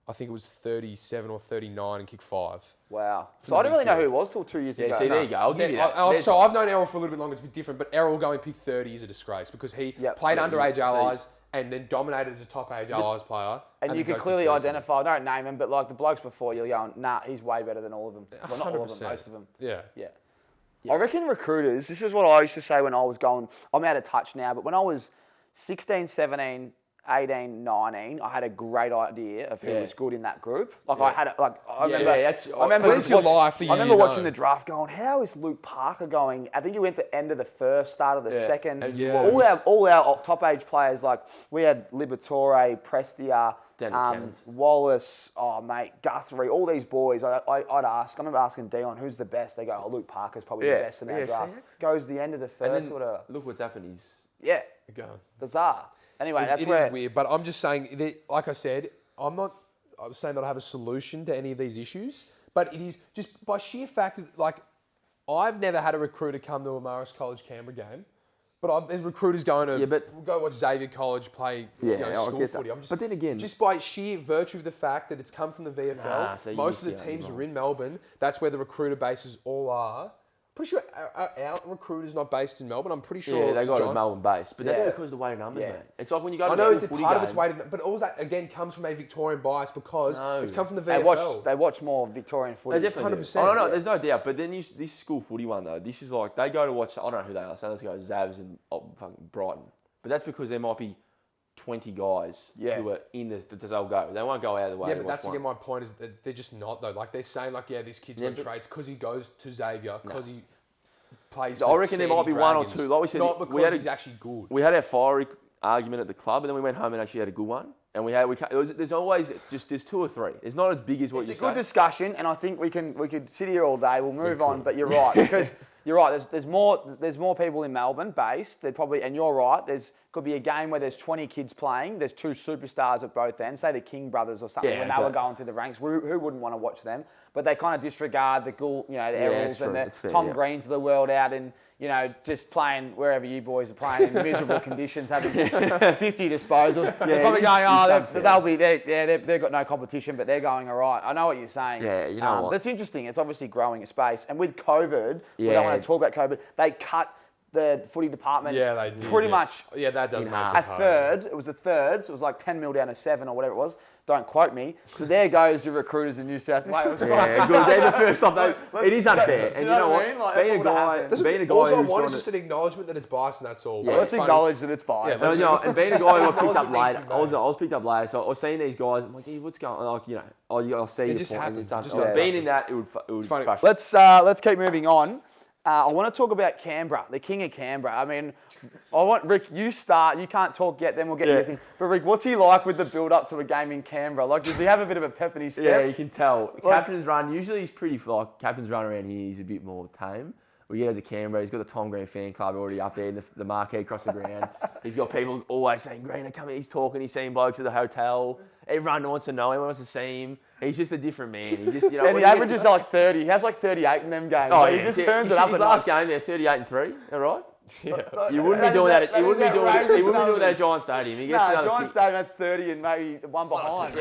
I think it was 37 or 39 and kicked 5. Wow. So I didn't really know who he was till 2 years ago. See, there you go. I'll give you that. So I've known Errol for a little bit longer. It's a bit different, but Errol going pick 30 is a disgrace because he played underage Allies and then dominated as a top age Allies player. And you could clearly identify, I don't name him, but like the blokes before, you're going, nah, he's way better than all of them. Well, not all of them, most of them. Yeah. I reckon recruiters, this is what I used to say when I was going, I'm out of touch now, but when I was 16, 17, 18, 19, I had a great idea of who was good in that group. Like I had it, like I remember. When's your life for you? I remember watching the draft, going, "How is Luke Parker going?" I think he went the end of the first, start of the second. All our top age players, like we had Liberatore, Prestia, Wallace, Guthrie, all these boys. I'd ask. I remember asking Dion, "Who's the best?" They go, "Oh, Luke Parker's probably the best in our draft." Goes the end of the first. Look what's happened. Bizarre. Anyway, it is weird, but I'm just saying, like I said, I'm saying that I have a solution to any of these issues, but it is just by sheer fact of, like, I've never had a recruiter come to a Marist College Canberra game, but there's recruiters going to go watch Xavier College play school footy. But then again, just by sheer virtue of the fact that it's come from the VFL, most of the teams are in Melbourne. That's where the recruiter bases all are. Pretty sure our recruiter's not based in Melbourne. I'm pretty sure. Yeah, they got a Melbourne base, but that's because of the weighted numbers, mate. It's like when you go to I know a footy part game, of it's weighted, but all that again comes from a Victorian bias because it's come from the VFL. They watch more Victorian footy. They definitely 100%. Oh, no, there's no doubt. But then this school footy one though, this is like they go to watch. I don't know who they are. So let's go Zavs and fucking Brighton. But that's because there might be 20 guys who are in the they'll go. They won't go out of the way. Yeah, but that's again my point is that they're just not though. Like they're saying like this kid's got traits because he goes to Xavier because he plays. So I reckon there might be one or two. Like we said, not because he's actually good. We had our fiery argument at the club, and then we went home and actually had a good one. And there's always there's 2 or 3. It's not as big as what you say. It's a good discussion, and I think we could sit here all day. We'll move on, but you're right because you're right. There's more people in Melbourne based. They're probably, and you're right. Could be a game where there's 20 kids playing. There's 2 superstars at both ends. Say the King brothers or something when they were going through the ranks. Who wouldn't want to watch them? But they kind of disregard the Errols and the Tom Greens of the world out in, just playing wherever you boys are playing in miserable conditions, having 50 disposals. They're probably going, they've got no competition, but they're going all right. I know what you're saying. Yeah, you know what? That's interesting. It's obviously growing a space. And with COVID, we don't want to talk about COVID, they cut the footy department. Yeah, they did. Pretty much. Yeah, that does make A third. It was a third. So it was like 10 mil down to 7 or whatever it was. Don't quote me. So there goes your recruiters in New South Wales. Yeah, good. They're the first off. It is unfair. And you know what I mean? what? Like, Being a guy All I who's want gone is just an acknowledgement that it's biased, and that's all. Yeah, But let's it's funny. acknowledge that it's biased. Yeah, No, and being a guy who got picked up Acknowledgement late, needs to be I was picked up late, so I was seeing these guys. I'm like, hey, what's going on? Like, you know, I'll see. It just point, happens. and it's It just done. does Being happen. in that, it would funny. frustrate. Let's keep moving on. I want to talk about Canberra, the king of Canberra. I mean, I want Rick. You start. You can't talk yet. Then we'll get to your thing. But Rick, what's he like with the build-up to a game in Canberra? Like, does he have a bit of a pep in his step? Yeah, you can tell. Captain's run. Usually he's pretty like captain's run around here. He's a bit more tame. We get to Canberra. He's got the Tom Green fan club already up there, the marquee across the ground. He's got people always saying, "Green, come here." He's talking. He's seeing blokes at the hotel. Everyone wants to know him. Wants to see him. He's just a different man. He just, and he averages like 30. He has like 38 in them games. Oh, Like, yeah. He just turns it up His a last notch. game, they're 38-3. All right. Yeah. You wouldn't be doing that. You wouldn't be doing that. outrageous You wouldn't be doing that at numbers. Giant Stadium. He gets Nah, another John kick. Stadium has 30 and maybe one behind.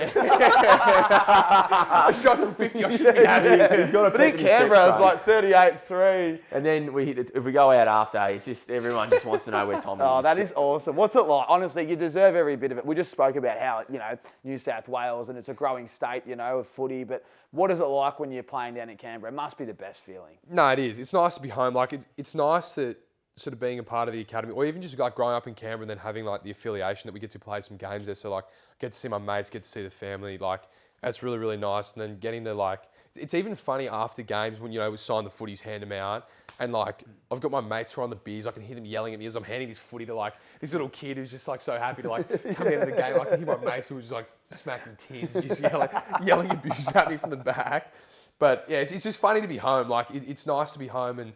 A shot from 50. I should be having. He's got a But in pep in his Canberra, it's step, like 38-3. And then if we go out after, it's just everyone just wants to know where Tom is. Oh, that is awesome. What's it like? Honestly, you deserve every bit of it. We just spoke about how, New South Wales and it's a growing state, of footy. But what is it like when you're playing down in Canberra? It must be the best feeling. No, it is. It's nice to be home. Like, it's nice that sort of being a part of the academy, or even just like growing up in Canberra and then having like the affiliation that we get to play some games there. So like, get to see my mates, get to see the family. Like, that's really, really nice. And then getting to like, it's even funny after games when, we sign the footies, hand them out. And like, I've got my mates who are on the beers. I can hear them yelling at me as I'm handing this footy to like this little kid who's just like so happy to like come into the game. I can hear my mates who are just like smacking tins, just yelling abuse at me from the back. But yeah, it's just funny to be home. Like, it's nice to be home, and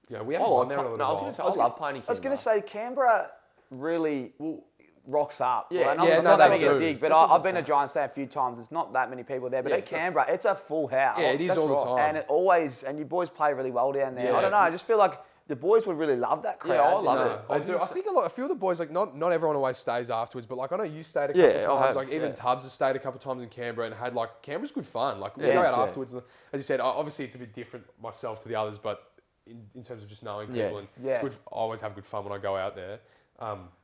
we haven't won there in a little while. I love playing in Canberra. I was going to say, Canberra really rocks up. Yeah, Well, yeah, I'm no, not they having a do. dig, but I've been to Giant Stadium a few times. There's not that many people there, but at Canberra, it's a full house. Yeah, it is all the time. And it always, and you boys play really well down there. Yeah. I don't know, I just feel like the boys would really love that crowd. Yeah, I love No, it. I do. I think a few of the boys, like not everyone always stays afterwards, but like I know you stayed a couple Yeah, I times. have, Like even yeah. Tubbs has stayed a couple times in Canberra and had like Canberra's good fun. Like we Yeah, go out yeah. afterwards. And, as you said, obviously it's a bit different myself to the others, but in terms of just knowing people, Yeah. and Yeah. it's good. I always have good fun when I go out there.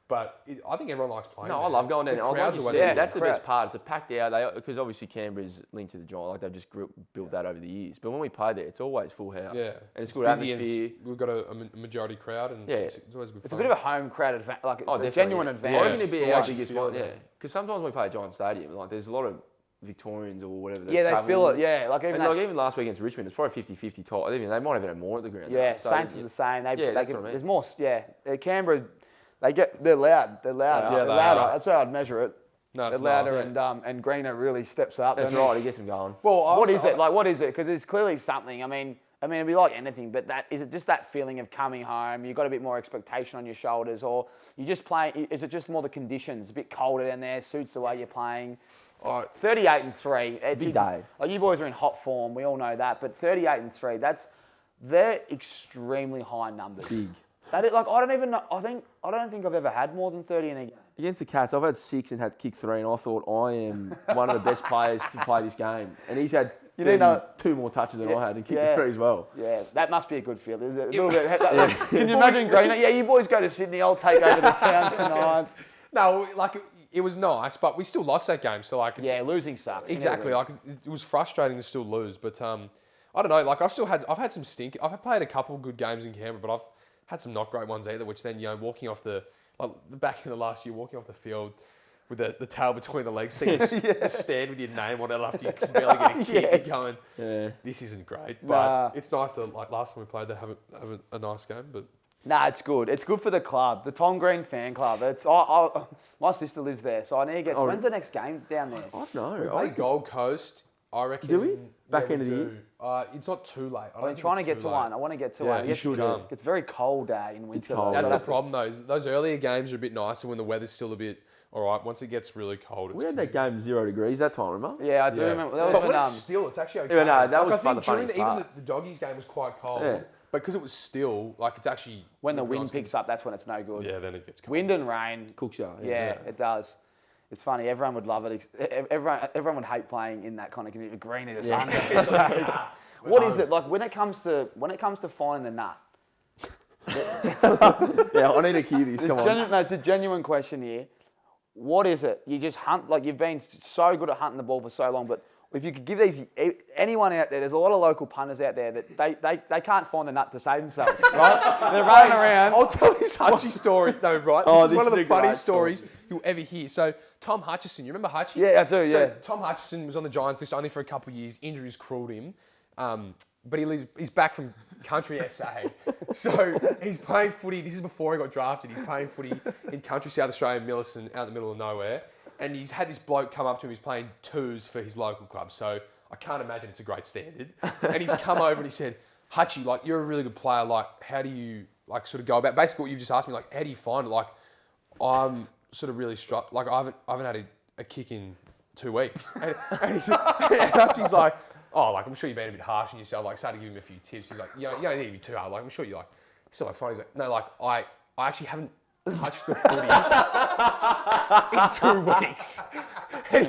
But I think everyone likes playing. No, there. I love going down The there. crowd's Like you always said, good. that's the crowd. best part. It's a packed out. Because obviously Canberra's linked to the Giant. Like they've just built that over the years. But when we play there, it's always full house. Yeah, And it's good busy atmosphere. and we've got a majority crowd, and Yeah. it's always good It's a fun. bit of a home crowd advantage. Like, it's a Definitely, genuine yeah. advantage. Or even to be Yeah. our Actually biggest feel one, it. yeah. Because sometimes when we play at Giant Stadium, like there's a lot of Victorians or whatever. that Yeah, they travel feel in. it. Yeah, like even And like that. even last week against Richmond, it's probably 50-50 tie. They might have had more at the ground. Yeah, though. So, Saints is the same. Yeah, that's what I mean. There's more. Yeah, Canberra, they're loud. They're louder. Yeah, they're they louder. are. That's how I'd measure it. No, They're it's louder, nice. and Greener really steps up. That's doesn't he? right. He gets them going. Well, What is it? Like, what is it? Because it's clearly something. I mean, it'd be like anything, but is it just that feeling of coming home? You've got a bit more expectation on your shoulders, or you just play? Is it just more the conditions? A bit colder down there, suits the way you're playing. 38-3. It's Big day. Like, you boys are in hot form. We all know that. But 38-3. They're extremely high numbers. Big. That is, like, I don't even know. I don't think I've ever had more than 30 in a game. Against the Cats, I've had 6 and had to kick 3, and I thought I am one of the best players to play this game. And he's had You need to- 2 more touches than I had and kicked Yeah. the 3 as well. Yeah, that must be a good feeling. Is it? A little bit. Like, can you imagine Greener? Yeah, you boys go to Sydney. I'll take over the town tonight. No, like it was nice, but we still lost that game. So like, it's, Yeah, losing sucks. exactly. Like it was frustrating to still lose, but I don't know. Like I've had some stink. I've played a couple of good games in Canberra, but I've had some not great ones either. Which then walking off the back in the last year, walking off the field with the tail between the legs, seeing a stand with your name on it after you can barely get a kick, Yes. you're going, Yeah. this isn't great. Nah. But it's nice to like last time we played, to have a nice game, but. Nah, it's good. It's good for the club, the Tom Green fan club. My sister lives there, so I need to get. When's the next game down there? I don't We know. play Gold Coast, I reckon. Do we? Yeah, Back we end of the do. It's not too late. I'm trying to get to one. I want to get to one. you should come. It's very cold in winter. cold. though, That's so the problem though. Is those earlier games are a bit nicer when the weather's still a bit all right. Once it gets really cold, We had that game 0 degrees that time, remember? Yeah, I do remember. That was But when, when it's still, it's actually okay. Yeah, no, that was I think the funniest even part. the doggies game was quite cold. Yeah. But because it was still, like it's actually when the nice wind and- picks up, that's when it's no good. Yeah, then it gets cold. Wind and rain. Cook show. Yeah, it does. It's funny. Everyone would love it. Everyone would hate playing in that kind of community. Green is just under. What is it like when it comes to finding the nut? Yeah, I need to hear this. Come on. No, it's a genuine question here. What is it? You just hunt, like you've been so good at hunting the ball for so long, but if you could give anyone out there, there's a lot of local punters out there that they can't find the nut to save themselves, right? They're running around. I'll tell this Hutchie story though, right? This is one of the funniest stories you'll ever hear. So Tom Hutchison, you remember Hutchie? Yeah, I do, So yeah. Tom Hutchison was on the Giants list only for a couple of years. Injuries cruelled him. But he's back from country SA. So he's playing footy. This is before he got drafted. He's playing footy in country South Australia, Millicent, out in the middle of nowhere. And he's had this bloke come up to him. He's playing twos for his local club. So I can't imagine it's a great standard. And he's come over and he said, Hutchie, like, you're a really good player. Like, how do you, like, sort of go about, basically what you've just asked me, like, how do you find it? Like, I'm sort of really struck. Like, I haven't had a kick in 2 weeks. And Hutchie's like, oh, like, I'm sure you've been a bit harsh on yourself. Like, started giving him a few tips. He's like, you don't need to be too hard. Like, I'm sure you're like, still like fine. He's like, no, like, I actually haven't touched the footy in 2 weeks. And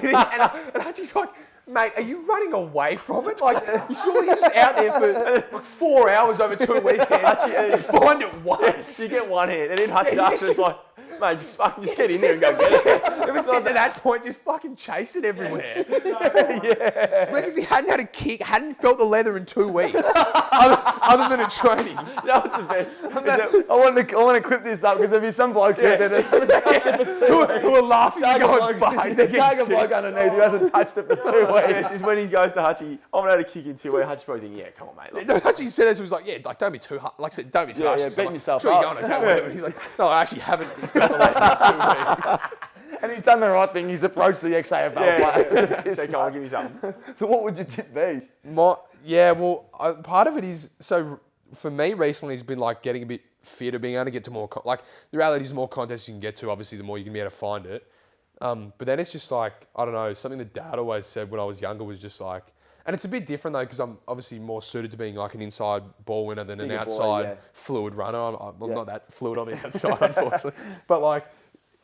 Hutchie's like, mate, are you running away from it? Like, surely you're just out there for like 4 hours over 2 weekends. You find it once. You get one hand, and then Hutchie after is like, mate, just get in there and go get it. If it's getting to that point, just fucking chase it everywhere. Yeah. Reckons he hadn't had a kick, hadn't felt the leather in 2 weeks, other than at training. You know what's the best? I want to clip this up because there'll be some blokes out there who are laughing and going, fuck. Tag a bloke underneath who hasn't touched it for 2 weeks. This is when he goes to Hutchie, I haven't had a kick in 2 weeks. Hutchie's probably thinking, yeah, come on, mate. Like, no, Hutchie said this, he was like, yeah, like, don't be too hard. Like I said, don't be too harsh. beating yourself sure up. You're going okay, whatever. And he's like, no, I actually haven't felt the leather in 2 weeks. And he's done the right thing. He's approached the ex-AFL player. so come on, give me something. So what would your tip be? Part of it is, so for me recently has been like getting a bit fitter, being able to get to more, like the reality is the more contests you can get to, obviously the more you can be able to find it. But then it's just like, I don't know, something that Dad always said when I was younger was just like, and it's a bit different though, because I'm obviously more suited to being like an inside ball winner than an outside fluid runner. I'm not that fluid on the outside, unfortunately. But like,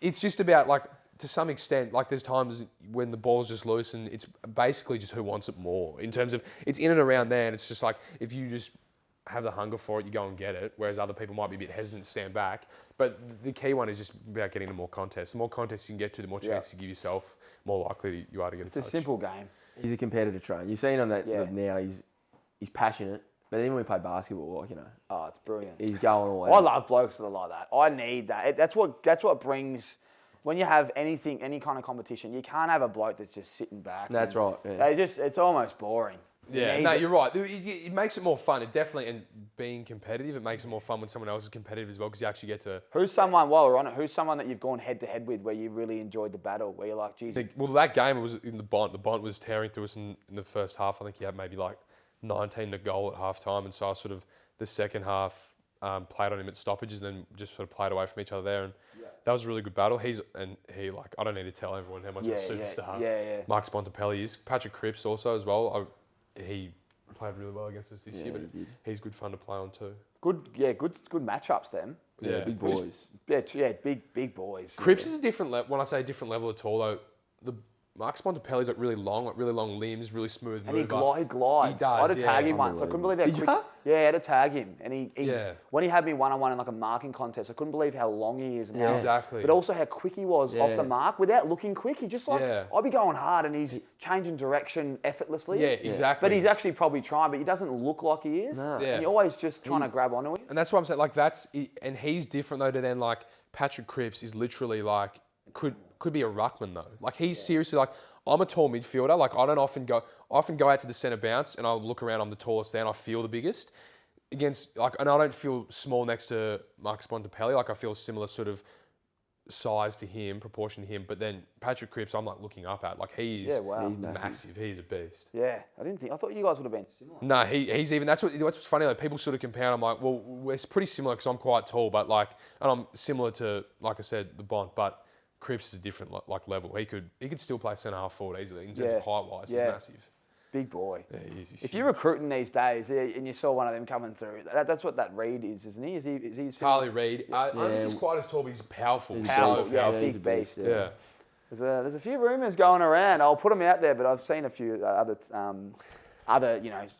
it's just about like, to some extent, like there's times when the ball's just loose and it's basically just who wants it more. In terms of, it's in and around there and it's just like, if you just have the hunger for it, you go and get it. Whereas other people might be a bit hesitant to stand back. But the key one is just about getting to more contests. The more contests you can get to, the more chance you give yourself, more likely you are to get a touch. It's a simple game. He's a competitor trainer. You've seen on that now, he's passionate. But then when we play basketball, like, you know. Oh, it's brilliant. He's going all I out. love blokes that are like that. I need that. That's what brings... When you have any kind of competition, you can't have a bloke that's just sitting back. That's right. Yeah. It's almost boring. Yeah, no, you're right. It makes it more fun. It definitely, and being competitive, it makes it more fun when someone else is competitive as well, because you actually get to... While we're on it, who's someone that you've gone head to head with where you really enjoyed the battle, where you're like, geez... Well, that game, it was in the Bont. The Bont was tearing through us in the first half. I think he had maybe like 19 to goal at half time, and so I sort of, the second half, played on him at stoppages and then just sort of played away from each other there, and that was a really good battle. He like, I don't need to tell everyone how much of a superstar Mark Spontapelli is. Patrick Cripps also as well. He played really well against us this year, but he's good fun to play on too. Good matchups them. Yeah, big boys. Big boys. Cripps is a different level. When I say different level at all, though, the Mark Spontapelli's like really long limbs, really smooth mover. And he glides. He does. I had to tag him once. I couldn't believe how quick. Yeah, I had to tag him, and when he had me one-on-one in like a marking contest, I couldn't believe how long he is. Exactly. But also how quick he was off the mark without looking quick. He just like I'd be going hard, and he's changing direction effortlessly. Yeah, exactly. But he's actually probably trying, but he doesn't look like he is. No. Yeah. And you're always just trying to grab onto him. And that's what I'm saying. Like and he's different though to then like Patrick Cripps is literally like could be a ruckman though. Like he's seriously like, I'm a tall midfielder. Like I often go out to the centre bounce and I'll look around. I'm the tallest there and I feel the biggest and I don't feel small next to Mark Spontapelli. Like I feel similar sort of size to him, proportion to him. But then Patrick Cripps, I'm like looking up at. Like he's massive. He's a beast. Yeah, I thought you guys would have been similar. No, he's even. That's what's funny. Like people sort of compare. I'm like, well, we're pretty similar because I'm quite tall, but like, and I'm similar to, like I said, the Bont, but Cripps is a different like level. He could still play centre half forward easily in terms of height wise. He's massive. Big boy. Yeah, he is. If you're recruiting these days and you saw one of them coming through, that's what that Reed is, isn't he? Is he Harley Reid. I don't think he's quite as tall, but he's powerful. Big beast. Yeah. There's a few rumours going around. I'll put them out there, but I've seen a few other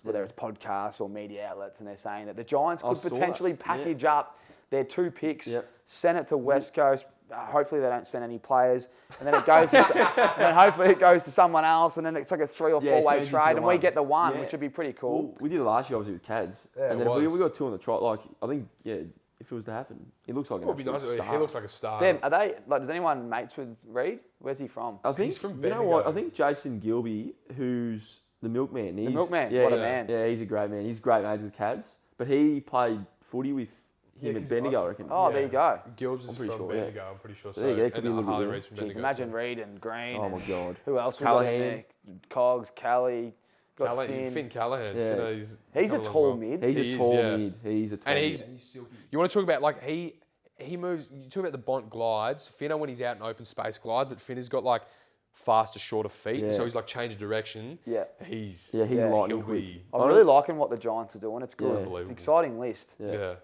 whether it's podcasts or media outlets, and they're saying that the Giants could potentially package up their 2 picks, Yep. send it to West Coast. Hopefully they don't send any players, and then it goes. And then hopefully it goes to someone else, and then it's like a 3 or 4 way turns into trade, the and we one. get the one, Yeah. which would be pretty cool. Well, we did it last year, obviously, with Cads. Yeah, and it then if we was. got 2 on the trot, like, I think, if it was to happen, he looks like It an would be nice. absolute star. He looks like a star. Then are they like? Does anyone mates with Reed? Where's he from? I think, He's from you know what? Bendigo. I think Jason Gilby, who's the milkman. He's, milkman, yeah, what a yeah, man. Yeah, he's a great man. He's great mates with Cads. But he played footy with him at 'cause Bendigo, I reckon. Oh, there you go. Gilbs is I'm pretty from sure, yeah. Bendigo, I'm pretty sure. So there you go, it could and be a little Harley bit, Reid's from Jeez, Bendigo. imagine Reed and Green. Oh, and my God. Who else we got in Callahan. there? Cogs, Kelly, got Finn Finn. Callahan. Yeah. Finno, He's a coming tall along well. mid. He's He a is, tall yeah. mid. He's a tall And mid. he's you want to talk about like he moves. You talk about the Bont glides. Finno when he's out in open space glides, but Finno's got like faster, shorter feet, Yeah. so he's like changed direction. Yeah. He's Yeah, he's Yeah, lightning he'll quick. be I'm really liking what the Giants are doing. It's good. Yeah. It's Unbelievable. an exciting list. yeah.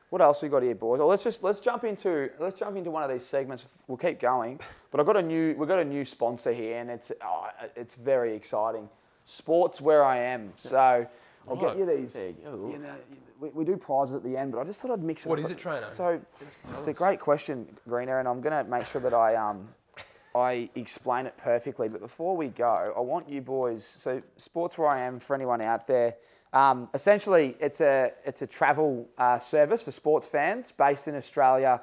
What else we got here, boys? Oh, let's jump into one of these segments. We'll keep going, but we've got a new sponsor here, and it's very exciting. Sports Where I Am. So I'll get you these. There you go. You know, we do prizes at the end, but I just thought I'd mix it. What up. is it, Trainer? So it's a great question, Greener, and I'm going to make sure that I explain it perfectly. But before we go, I want you boys. So Sports Where I Am, for anyone out there. Essentially, it's a travel service for sports fans based in Australia.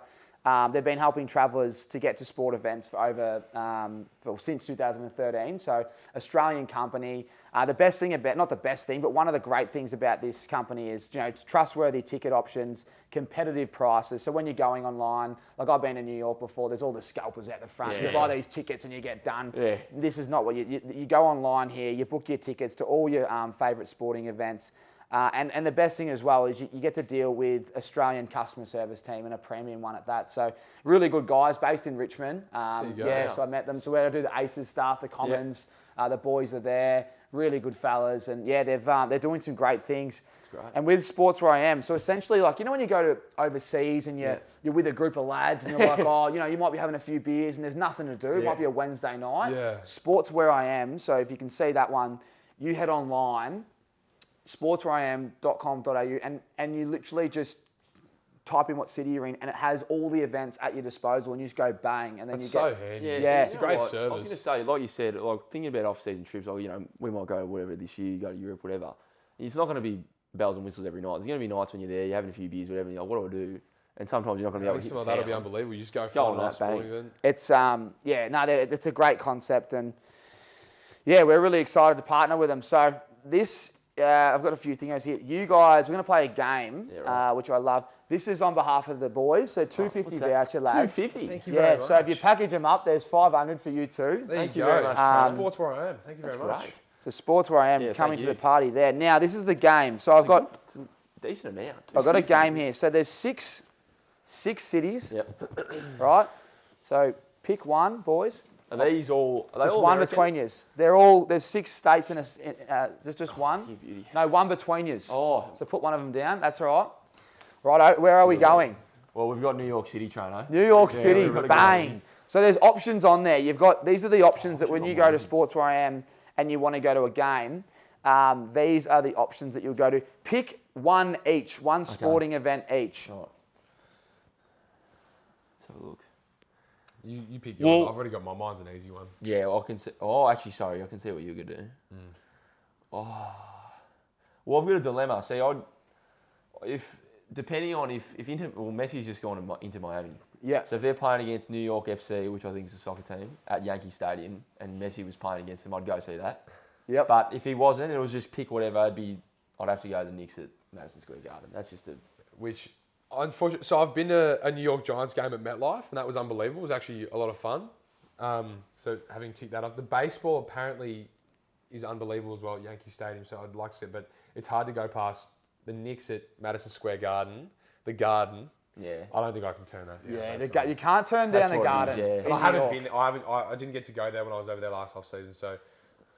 They've been helping travellers to get to sport events for since 2013. So Australian company. The best thing about, not the best thing, but one of the great things about this company is, it's trustworthy ticket options, competitive prices. So when you're going online, like I've been to New York before, there's all the scalpers out the front. You buy these tickets and you get done. Yeah. This is not what you go online here, you book your tickets to all your favourite sporting events. And the best thing as well is you get to deal with Australian customer service team and a premium one at that. So really good guys based in Richmond. you go. Yeah, so I met them. So where I do the Aces stuff, the Commons, the boys are there. Really good fellas, and yeah, they're doing some great things. Great. And with Sports Where I Am, so essentially, like, when you go to overseas and you're with a group of lads and you're like, oh, you might be having a few beers and there's nothing to do. It might be a Wednesday night. Yeah. Sports Where I Am. So if you can see that one, you head online, sportswhereiam.com.au, and you literally just type in what city you're in, and it has all the events at your disposal, and you just go bang, and then That's you so get. handy. Yeah. It's a great I was service. going to say, like you said, like thinking about off-season trips, like, we might go whatever this year, go to Europe, whatever. It's not going to be bells and whistles every night. There's going to be nights when you're there, you're having a few beers, whatever, and you're like, what do I do? And sometimes you're not going to be I able think to something hit like that'll be town. unbelievable. You just go Go find on a that, nice sporting bang. event. It's it's a great concept, and yeah, we're really excited to partner with them. So this, I've got a few things here. You guys, we're going to play a game, which I love. This is on behalf of the boys, so 250 voucher, lads. 250? Thank you very much. So if you package them up, there's 500 for you too. Thank you very much, Sports Where I Am. Thank you very much. Great. So Sports Where I Am Yeah, coming thank to you. the party there. Now this is the game. So I've got It's a decent amount. a game here. So there's six cities, Yep. right? So pick one, boys. Are these all? Are they Just all one American? between yous. There's 6 states in just one. You beauty. No, one between yous. Oh. So put one of them down. That's all right. Right, where are we going? Well, we've got New York City, Trainer. New York City, we've got to bang. go. So there's options on there. These are the options that when you go to Sports Where I Am and you want to go to a game, these are the options that you'll go to. Pick one each, one sporting event each. Right. Let's have a look. You pick yours. I've already got mine. Mine's an easy one. Yeah, I can see. Oh, actually, sorry, I can see what you're gonna do. Oh, well, I've got a dilemma. See, depending on if Messi's just gone to Inter Miami. Yeah. So if they're playing against New York FC, which I think is a soccer team, at Yankee Stadium, and Messi was playing against them, I'd go see that. Yep. But if he wasn't, it was just pick whatever. I'd have to go to the Knicks at Madison Square Garden. That's just Which, unfortunately, so I've been to a New York Giants game at MetLife, and that was unbelievable. It was actually a lot of fun. So having ticked that off, the baseball apparently is unbelievable as well at Yankee Stadium. So I'd like to see it, but it's hard to go past the Knicks at Madison Square Garden, the Garden. Yeah. I don't think I can turn that down. Yeah, That's you can't turn down That's the what it Garden. is, yeah. in And I New haven't York. been. I didn't get to go there when I was over there last off season. So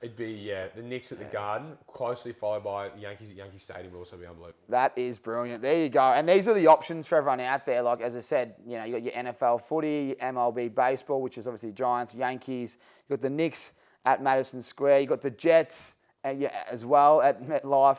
it'd be the Knicks at the Garden, closely followed by the Yankees at Yankee Stadium. Would also be unbelievable. That is brilliant. There you go. And these are the options for everyone out there. Like, as I said, you got your NFL footy, MLB baseball, which is obviously Giants, Yankees. You got the Knicks at Madison Square. You got the Jets as well at MetLife.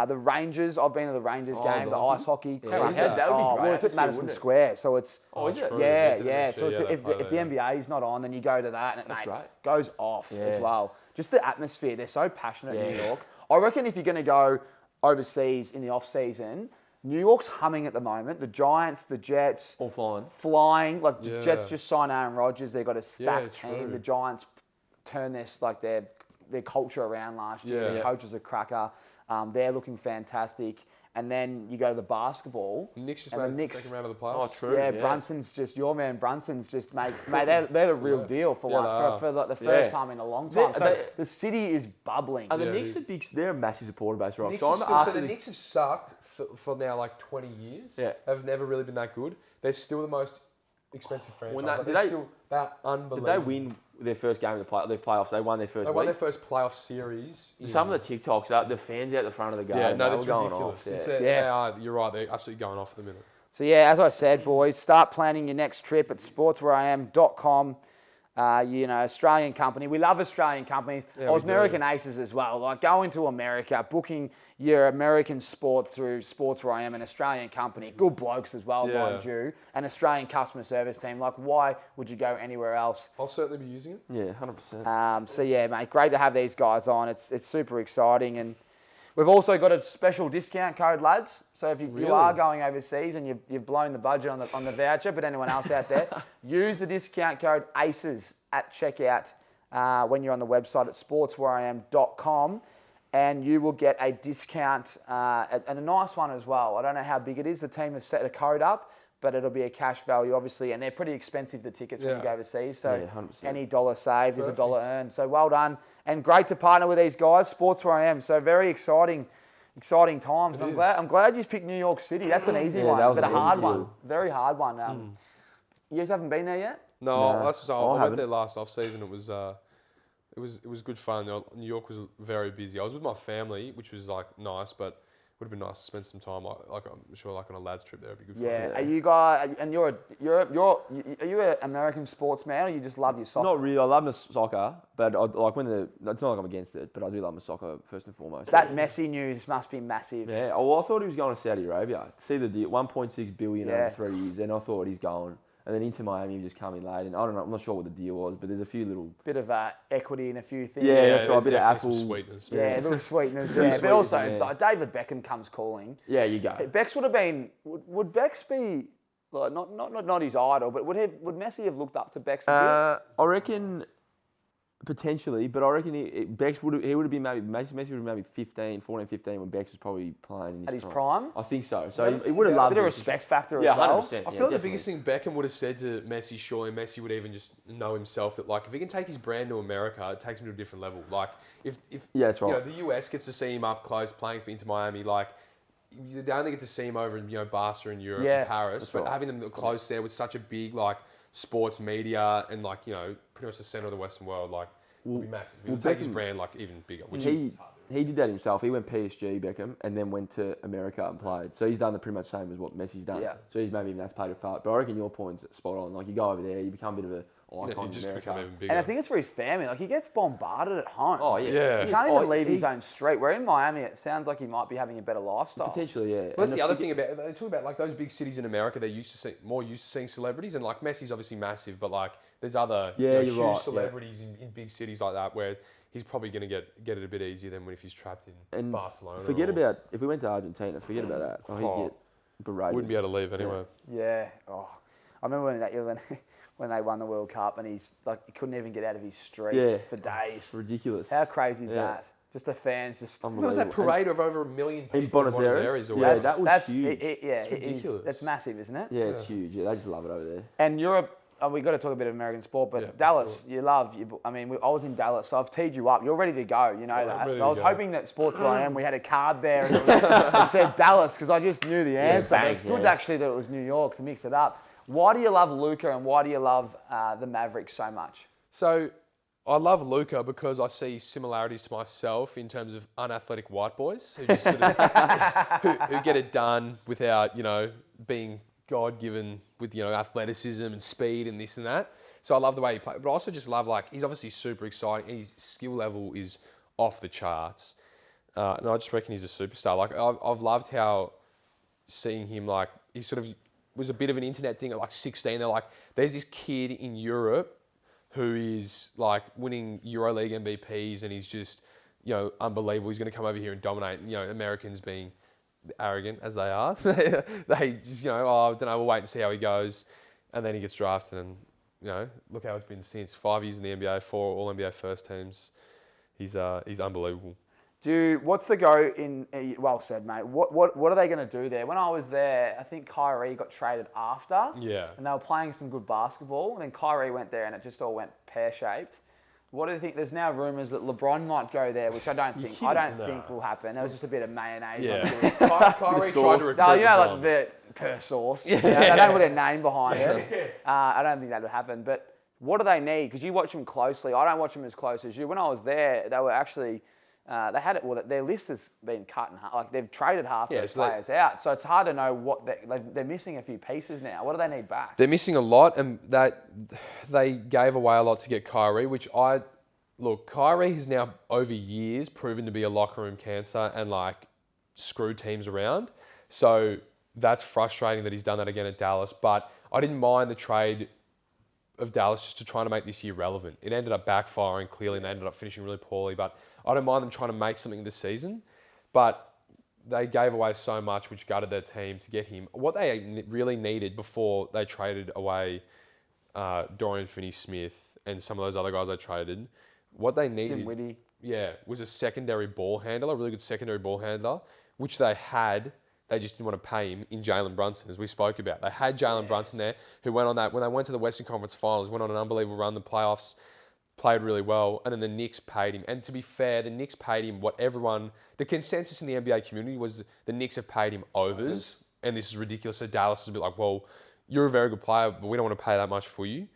The Rangers, I've been to the Rangers game, the ice hockey. How is that? That would be great. Well, it's at Atmosphere, Madison wouldn't it? Square, so it's... Oh, is it? Yeah, It's an yeah. atmosphere, So yeah, if they the play there. NBA is not on, then you go to that, and That's mate, right. goes off as well. Just the atmosphere, they're so passionate in New Yeah. York. I reckon if you're going to go overseas in the off-season, New York's humming at the moment. The Giants, the Jets... All flying. Like, the Yeah. Jets just signed Aaron Rodgers. They've got a stacked true. team. The Giants turned their culture around last year. Yeah. The coach is a cracker. They're looking fantastic. And then you go to the basketball. Knicks just and made the the Knicks, second round of the playoffs. Oh, true. yeah, Brunson's just your man. Brunson's just mate. They're the real deal for like the first time in a long time. So the city is bubbling. And the Yeah, Knicks it are big. They're a massive supporter base, right? Knicks So are I'm still, so after the Knicks have sucked for now like 20 years. Yeah. Have never really been that good. They're still the most expensive franchise. When Like, did they're they- still that Did unbelievable. they win their first game of their playoffs? They won their first They won their week. first playoff series. Some of the TikToks, the fans out the front of the game, yeah, no, they that's were going ridiculous. off. It's Yeah. They are. You're right. They're absolutely going off at the minute. So yeah, as I said, boys, start planning your next trip at sportswhereiam.com. Australian company. We love Australian companies. Yeah, I was we do. American Aces as well. Like going to America, booking your American sport through Sports Where I Am, an Australian company. Good blokes as well, Yeah. mind you. An Australian customer service team. Like, why would you go anywhere else? I'll certainly be using it. Yeah, 100%. So yeah, mate, great to have these guys on. It's super exciting, and we've also got a special discount code, lads. So if you Really? are going overseas and you've blown the budget on the voucher, but anyone else out there, use the discount code ACES at checkout when you're on the website at sportswhereiam.com, and you will get a discount and a nice one as well. I don't know how big it is. The team has set a code up, but it'll be a cash value, obviously, and they're pretty expensive, the tickets, when you Yeah. go overseas. So Yeah, 100%. any dollar saved is a dollar perfect. earned. So well done, and great to partner with these guys. Sports Where I Am. So very exciting times. And I'm glad you picked New York City. That's an easy Yeah, one, that was but a an easy hard deal. one. Very hard one. You guys haven't been there yet? No, No, that's what I I went haven't. there last off season. It was good fun. New York was very busy. I was with my family, which was like nice, but would have been nice to spend some time like I'm sure like on a lads trip there. It'd be good Yeah. fun. Are you guys? And are you an American sportsman, or you just love your soccer? Not really. I love my soccer, but it's not like I'm against it, but I do love my soccer first and foremost. That Messi news must be massive. Yeah. Oh, well, I thought he was going to Saudi Arabia. See the deal, 1.6 billion Yeah. over 3 years, and I thought he's going. And then into Miami, he just come in late, and I don't know. I'm not sure what the deal was, but there's a few little. Bit of equity in a few things. Yeah, that's right. A there's bit of definitely apple. some sweetness. Yeah, a little sweetness. Little Yeah, but sweetness, also yeah. David Beckham comes calling. Yeah, you go. Bex would have been. Would Bex be like not his idol, but would Messi have looked up to Bex? I reckon potentially, but I reckon Bex would have been maybe Messi would have maybe 15, 14, 15 when Bex was probably playing in At his prime? I think so. So Yeah, he would have yeah, loved Bit of it. respect factor Yeah, as well. 100%. I feel like the biggest thing Beckham would have said to Messi, surely Messi would even just know himself that like if he can take his brand to America, it takes him to a different level. Like if Yeah, that's right. the US gets to see him up close playing for Inter Miami, like they only get to see him over in Barca and Europe Yeah, and Paris, but right. having them close there with such a big like sports media and like pretty much the center of the Western world, like would be massive. It would take his Beckham- brand like even bigger. Which He did that himself. He went PSG, Beckham, and then went to America and played. So he's done the pretty much same as what Messi's done. Yeah. So he's maybe even that's played a part. But I reckon your point's spot on. Like you go over there, you become a bit of a yeah, icon he in just America. become even bigger. And I think it's for his family. Like he gets bombarded at home. Oh yeah. Yeah. He can't even leave his he- own street. Where in Miami, it sounds like he might be having a better lifestyle. Potentially, yeah. Well, that's And the other thing about they talk about like those big cities in America. They're used to seeing celebrities, and like Messi's obviously massive, but like there's other Yeah, you're huge right, yeah. celebrities in big cities like that where he's probably going to get it a bit easier than if he's trapped in And Barcelona. Forget or- about if we went to Argentina. Forget about that. Oh, Oh. he'd get berated. Wouldn't be able to leave anyway. Yeah. Oh, I remember when they won the World Cup and he's like he couldn't even get out of his street Yeah. for days. Ridiculous. How crazy is Yeah. that? Just the fans just. There was that Unbelievable. parade of over 1 million people In Buenos Aires? or Yeah, whatever. that was that's huge. It's ridiculous. That's massive, isn't it? Yeah, it's huge. Yeah, they just love it over there. And Europe, we've got to talk a bit of American sport, but Yeah, Dallas, let's you love. I mean, I was in Dallas, so I've teed you up. You're ready to go. You know I'm that. ready to I was go. hoping that Sports Where I Am, we had a card there and it said Dallas because I just knew the answer. But bang, it's good yeah. actually that it was New York to mix it up. Why do you love Luka and why do you love the Mavericks so much? So I love Luca because I see similarities to myself in terms of unathletic white boys who just sort of who get it done without being God-given with athleticism and speed and this and that. So I love the way he plays, but I also just love he's obviously super exciting. His skill level is off the charts. No, I just reckon he's a superstar. Like I've loved how seeing him like he sort of was a bit of an internet thing at like 16. They're like, there's this kid in Europe who is like winning EuroLeague MVPs and he's just, unbelievable. He's going to come over here and dominate. Americans being arrogant as they are, they just, I don't know, we'll wait and see how he goes. And then he gets drafted and, look how it's been since. 5 years in the NBA, 4 All-NBA first teams. He's unbelievable. What's the go in? Well said, mate. What are they going to do there? When I was there, I think Kyrie got traded after. Yeah. And they were playing some good basketball. And then Kyrie went there, and it just all went pear-shaped. What do you think? There's now rumours that LeBron might go there, which I don't think will happen. There was just a bit of mayonnaise. Yeah. Kyrie tried to recruit. No, like the per source. They don't put their name behind it. I don't think that would happen. But what do they need? Because you watch them closely. I don't watch them as close as you. When I was there, they were actually. They had it. Well, their list has been cut in half. Like they've traded half their players out, so it's hard to know what they're missing. A few pieces now. What do they need back? They're missing a lot, and that they gave away a lot to get Kyrie. Kyrie has now over years proven to be a locker room cancer and like screw teams around. So that's frustrating that he's done that again at Dallas. But I didn't mind the trade of Dallas just to try to make this year relevant. It ended up backfiring clearly, and they ended up finishing really poorly. But I don't mind them trying to make something this season, but they gave away so much, which gutted their team to get him. What they really needed before they traded away Dorian Finney-Smith and some of those other guys they traded, what they needed, Tim Whitty. was a secondary ball handler, a really good secondary ball handler, which they had. They just didn't want to pay him in Jalen Brunson, as we spoke about. They had Jalen Brunson there, who went on that when they went to the Western Conference Finals, went on an unbelievable run, the playoffs. Played really well, and then the Knicks paid him. And to be fair, the Knicks paid him what the consensus in the NBA community was the Knicks have paid him overs, and this is ridiculous. So Dallas is a bit like, well, you're a very good player, but we don't want to pay that much for you.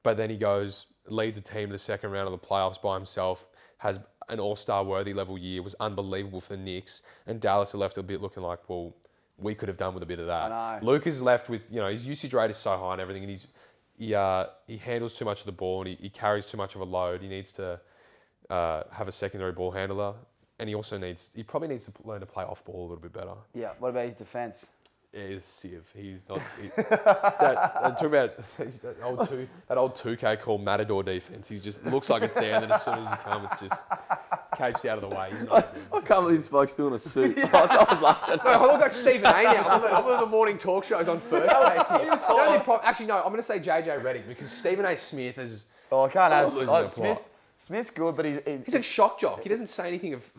But then he goes, leads a team to the second round of the playoffs by himself, has an all-star worthy level year, was unbelievable for the Knicks, and Dallas are left a bit looking like, well, we could have done with a bit of that. I know. Luke is left with, his usage rate is so high and everything, and he handles too much of the ball and he carries too much of a load. He needs to have a secondary ball handler, and he probably needs to learn to play off ball a little bit better. Yeah. What about his defense? Yeah, he's Civ. He's not. Talk about that old 2K called Matador defense. He just looks like it's there, and then as soon as he comes, it's just capes out of the way. He's not I can't believe this bloke's still in a suit. I was laughing. No, I look like Stephen A now. I'm on the morning talk shows on First Take here. Actually, no, I'm going to say JJ Redick because Stephen A. Smith is. Oh, I can't have losing the plot. Smith's good, but he's a shock jock. He doesn't say anything of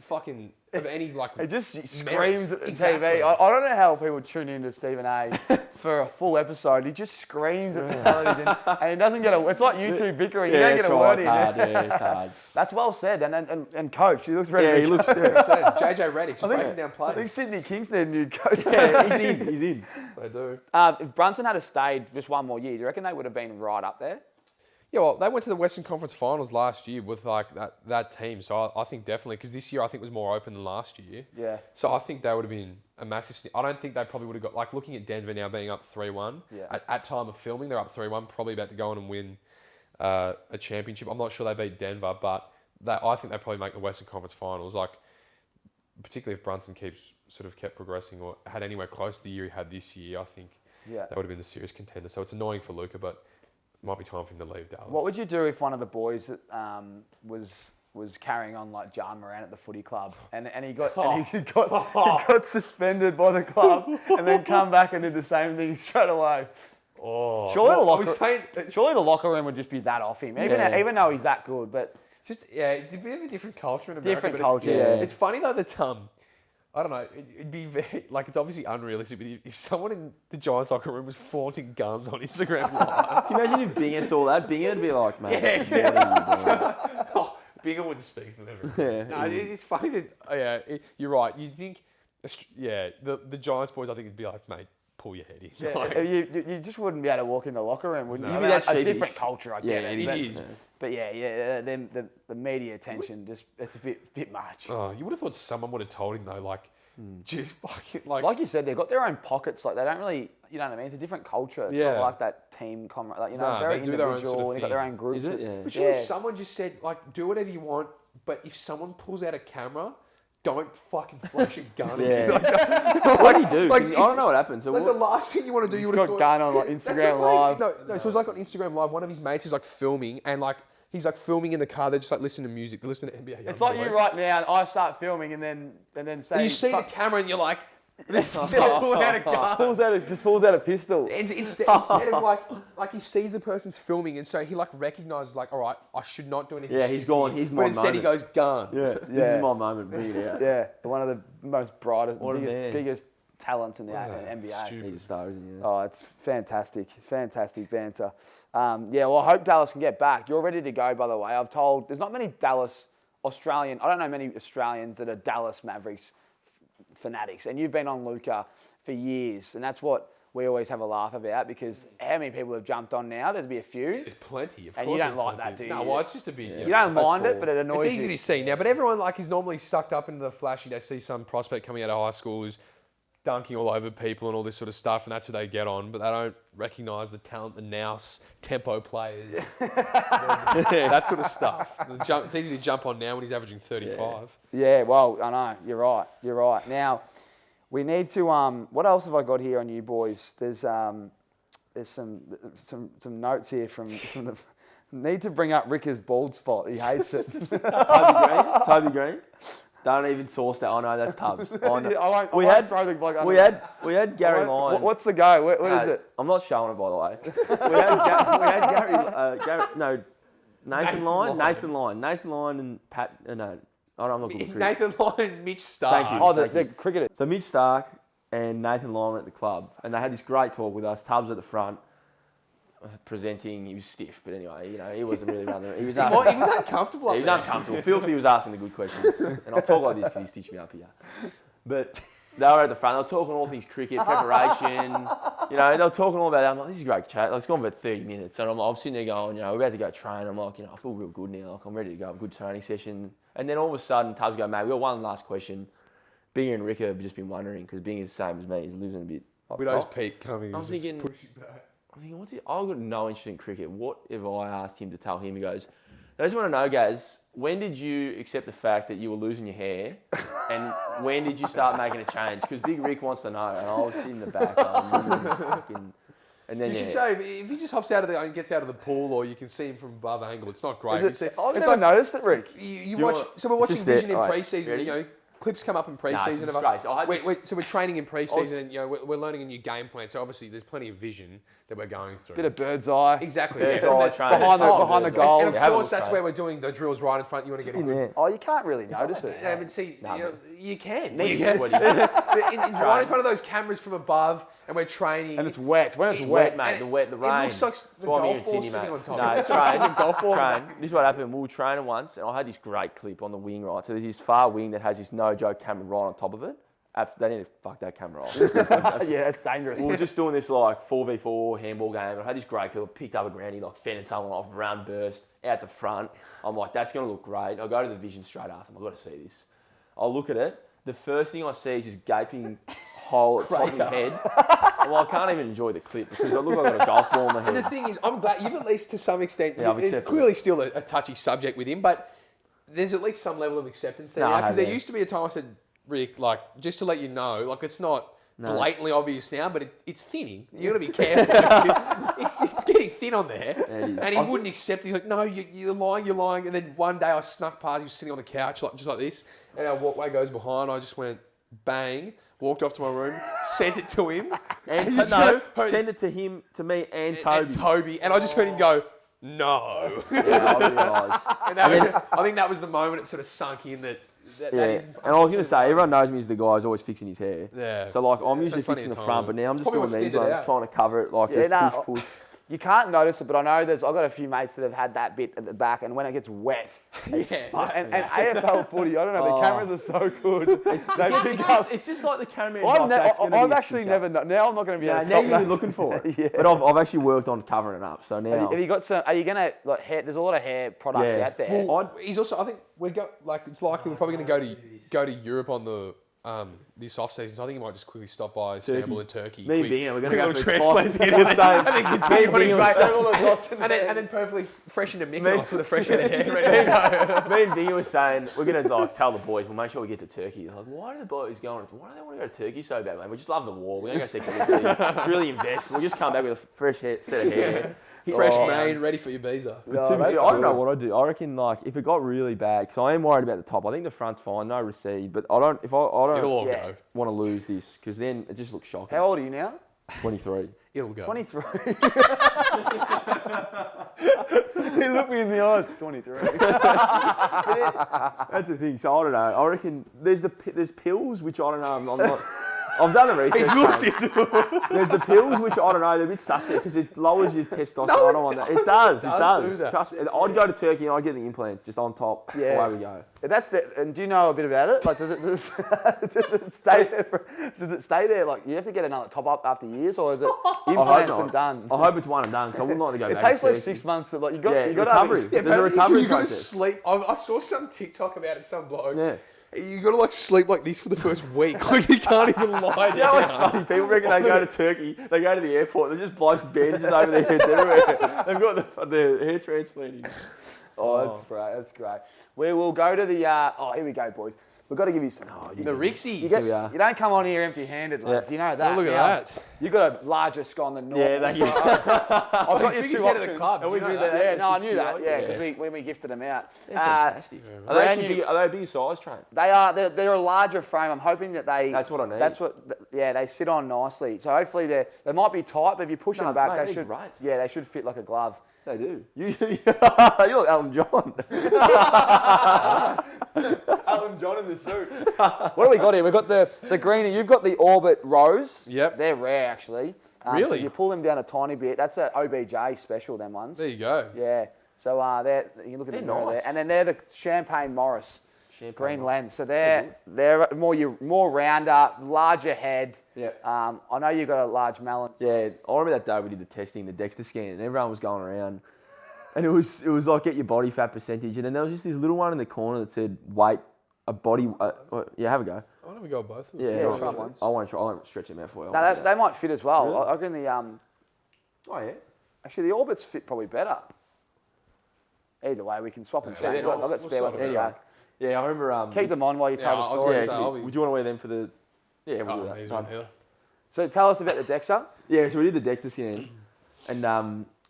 any like. He just screams merits. at the Exactly. TV. I don't know how people tune into Stephen A. for a full episode. He just screams at the television, and he doesn't get a. It's like you two bickering. You don't get a word in. It's hard. That's well said. And coach, he looks ready. Yeah, he looks. JJ Redick just breaking down plays. I think Sydney Kings their new coach. Yeah, he's in. They do. If Brunson had stayed just one more year, do you reckon they would have been right up there? Yeah, well, they went to the Western Conference Finals last year with like that team. So I think definitely, because this year I think was more open than last year. Yeah. So I think they would have been a massive. I don't think they probably would have got, like looking at Denver now being up 3-1. Yeah. At time of filming, they're up 3-1, probably about to go on and win a championship. I'm not sure they beat Denver, but I think they probably make the Western Conference Finals. Like, particularly if Brunson kept progressing or had anywhere close to the year he had this year, I think that would have been the serious contender. So it's annoying for Luka, but it might be time for him to leave Dallas. What would you do if one of the boys that was carrying on like John Moran at the footy club, and he got suspended by the club, and then come back and did the same thing straight away? Oh, surely the locker room would just be that off him, even though he's that good. But it's just it's a bit of a different culture in America. Different culture. It's funny though that I don't know. It'd be very it's obviously unrealistic. But if someone in the Giants locker room was flaunting guns on Instagram Live, can you imagine if Binger saw that? Binger would be like, mate, Binger wouldn't speak to them. No, it's funny that you're right. You'd think, the Giants boys, I think it'd be like, mate, pull your head in. Yeah, you just wouldn't be able to walk in the locker room, wouldn't you? You'd be that a different culture, I guess. It is. But the media attention it's a bit much. Oh, you would have thought someone would have told him though, just fucking like you said, they've got their own pockets. Like they don't really, you know what I mean? It's a different culture. It's not like that team very they do their own individual. sort of They've got their own group. Is it? Yeah. But surely someone just said do whatever you want. But if someone pulls out a camera, don't fucking flash a gun. Yeah. Like, What do you do? Like, 'Cause I don't know what happened. So like the last thing you want to do, you would Got have thought. gun on like That's Instagram what I- Live. No, so it was like on Instagram Live. One of his mates is like filming, and like he's like filming in the car. They're just like listening to music, listening to NBA. It's like you right now. I start filming and then say You see the camera, and you're like, Just pulling out a gun. pulls out a pistol. Instead of like he sees the person's filming, and so he like recognizes like, all right, I should not do anything. Yeah, he's stupid gone. here. He's But my instead he moment. goes gun. Yeah, this is my moment. Bring it out. Yeah, one of the most brightest, What a man. biggest talents in the Yeah, NBA. stupid. He's a star, isn't he? Oh, it's fantastic banter. Yeah, well, I hope Dallas can get back. You're ready to go, by the way. I've told there's not many I don't know many Australians that are Dallas Mavericks fanatics, and you've been on Luka for years, and that's what we always have a laugh about because how many people have jumped on now? There's be a few. There's plenty. Of And course you don't there's like plenty. that, do No, you? well, it's just a bit. You don't mind it, cool. but it annoys It's easy you. to see now, but everyone like is normally sucked up into the flashy. They see some prospect coming out of high school who's dunking all over people and all this sort of stuff, and that's who they get on. But they don't recognise the talent, the nous, tempo players, that sort of stuff. It's easy to jump on now when he's averaging 35. Yeah, well, I know. You're right. Now, we need to. What else have I got here on you boys? There's some notes here from the. Need to bring up Ricker's bald spot. He hates it. Toby Green. Don't even source that. I know that's Tubbs. I know. I won't throw the bloke under. We had Gary Lyon. What's the go? What is it? I'm not showing it, by the way. Nathan Lyon and Pat. No, I'm not good. Nathan Lyon and Mitch Stark. Thank you. Oh, the cricketers. So Mitch Stark and Nathan Lyon were at the club, and they had this great talk with us. Tubbs at the front, presenting. He was stiff, but anyway, he wasn't really running. He was He was uncomfortable. Up he was there. uncomfortable. Filthy was asking the good questions, and I'll talk like this because he's stitched me up here. But they were at the front. They were talking all things cricket, preparation. They were talking all about it. I'm like, this is a great chat. Like, it's gone about 30 minutes, and I'm sitting there going, we're about to go train. I'm like, I feel real good now. Like, I'm ready to go. Good training session. And then all of a sudden, Tubbs go, mate, we got one last question. Binger and Ricker have just been wondering because Binger's the same as me. He's losing a bit. Widow's Peak coming. I'm thinking, what's it? I've got no interest in cricket. What have I asked him to tell him? He goes, I just want to know, guys, when did you accept the fact that you were losing your hair? And when did you start making a change? Because Big Rick wants to know. And I was sitting in the back. And then, You should say if he just hops out of the and gets out of the pool, or you can see him from above angle. It's not great. Is it- I've it's never noticed it, Rick. You Do you watch. want- So we're watching it's just Vision in there. Alright, pre-season. ready? Clips come up in pre-season it's of us. disgrace. I had So we're training in pre-season, and we're learning a new game plan. So obviously there's plenty of vision that we're going through. Bit of bird's eye. Exactly. Bird's from eye the- training. Behind the goal. And of Yeah, have a course, look, that's mate. where we're doing the drills right in front. You want to get a good. Oh, you can't really notice it. Yeah, but see, Nah, you can. Maybe You can. sweaty. But right in front of those cameras from above, and we're training. And it's wet. When it's It's wet, Mate, And the it rain. looks like the That's why I'm here golf in ball Sydney, sitting mate. on top. No, It's train. This is what happened. We were training once, and I had this great clip on the wing, right? So there's this far wing that has this no-joke camera right on top of it. They need to fuck that camera off. yeah, it's dangerous. We were just doing this like 4v4 handball game. I had this great clip. I picked up a groundie, like fending someone off, run burst out the front. I'm like, that's going to look great. I go to the vision straight after. I've got to see this. I look at it. The first thing I see is just gaping hole at the top of my head. Well, I can't even enjoy the clip because I look like I've got a golf ball in my And the head. thing is, I'm glad you've at least to some extent. Yeah, I've it's accepted clearly still a touchy subject with him, but there's at least some level of acceptance there No, I now. Because have, there yeah. used to be a time I said, Rick, like just to let you know, like it's not blatantly obvious now, but it's thinning. You got to be careful. it's getting thin on there. Yeah, it is. And he wouldn't accept it. He's like, no, you're lying. And then one day I snuck past, he was sitting on the couch just like this, and our walkway goes behind. I just went bang, walked off to my room, sent it to him, And just no, heard- send it to him, to me, and Toby. and Toby, and I just heard him go, no. Yeah, I realised. And that I think that was the moment it sort of sunk in that Yeah, is. and I was going to say, everyone knows me as the guy who's always fixing his hair. Yeah. So, like, I'm So usually it's funny fixing the at front, times. but now I'm just Probably doing wants these to edit ones, out. trying to cover it, like, Yeah, just push. You can't notice it, but I know I've got a few mates that have had that bit at the back, and when it gets wet, and AFL footy, I don't know, the cameras are so good. They pick up. It's just like the camera. I've actually never. Now I'm not going to be able to Now stop you're that. looking for it. Yeah. But I've actually worked on covering it up, so now. Have you got some? Are you gonna like hair? There's a lot of hair products Yeah. out there. Well, he's also. I think we're it's likely we're probably going to go to Europe on the this off season, so I think he might just quickly stop by Istanbul and Turkey. Me and Bingham, we're going to Quick go for little a transplant to Italy. And then continue on his way. and And then perfectly fresh into Mykonos with a fresh head of hair ready to go. Me and Bingham were saying, we're going to like tell the boys, we'll make sure we get to Turkey. They're like, why are the boys going, why do they want to go to Turkey so bad, mate? We just love the war. We're going to go see Italy. It's really invest. We'll just come back with a fresh set of hair. Fresh made, ready for your visa. I don't know what I'd do. I reckon like if it got really bad, because I am worried about the top. I think the front's fine, no recede, but I don't It'll all Yeah. go. want to lose this because then it just looks shocking. How old are you now? 23. It'll go. 23. He looked me in the eyes. 23. That's the thing. So I don't know. I reckon there's pills which I don't know. I'm not. I've done the research. He's looked into them. There's the pills which I don't know. They're a bit suspect because it lowers your testosterone. No, on that. It does. It does do that. Trust me. I'd go to Turkey and I'd get the implants just on top. Yeah. Away we go. And do you know a bit about it? Like, does it stay there? Does it stay there? Like, you have to get another top up after years, or is it implants and done? I hope it's one and done because I wouldn't like to go It back. takes to like Turkey. 6 months to like. You got recovery. Yeah, There's a recovery you got to process. sleep. I saw some TikTok about it. Some bloke. Yeah. You got to like sleep like this for the first week. Like you can't even lie down. You know what's funny? People reckon they go to Turkey, they go to the airport, there's just blokes bandages over their heads everywhere. They've got the hair transplanting. Oh, that's great. That's great. We will go to the. Here we go, boys. We've got to give you some. The Rixies. You don't come on here empty-handed, lads. Yeah. You know that. Oh, look at Now, that. You've got a larger scone than normal. Yeah, thank you. I've got your Biggest two head of options. the club. And Did we you do know that. that? Yeah, no, I knew 60, that. Yeah, yeah. because when we gifted them out. Fantastic. Are they a big size train? They are. They're a larger frame. I'm hoping that they. That's what I need. That's what. Yeah, they sit on nicely. So hopefully they might be tight, but if you push them back, mate, they they're should. great. Yeah, they should fit like a glove. They do. You look Alan John. Alan John in the suit. What do we got here? We've got Greenie, you've got the Orbit Rose. Yep. They're rare actually. Really? So you pull them down a tiny bit. That's an OBJ special, them ones. There you go. Yeah. So you look at the mirror nice. there. And then they're the Champagne Morris. Champagne Green Morris. lens. So they're more rounder, larger head. Yeah. I know you've got a large melon. Yeah, I remember that day we did the testing, the DEXA scan, and everyone was going around. And it was like get your body fat percentage. And then there was just this little one in the corner that said weight, a body, have a go. Why don't we go both of them? Yeah, try one. I won't stretch them out for you. No, they might fit as well. Really? I reckon Oh yeah. actually the Orbits fit probably better. Either way, we can swap and change. yeah, I've got we'll spare sort ones it in the out. back. Yeah, I remember. Keep them on while you tell Yeah, I the was story. gonna Yeah, say, actually, would you want to wear them for the? Yeah, we'll do that. He's on here. So tell us about the Dexa. Yeah, so we did the DEXA scan, and I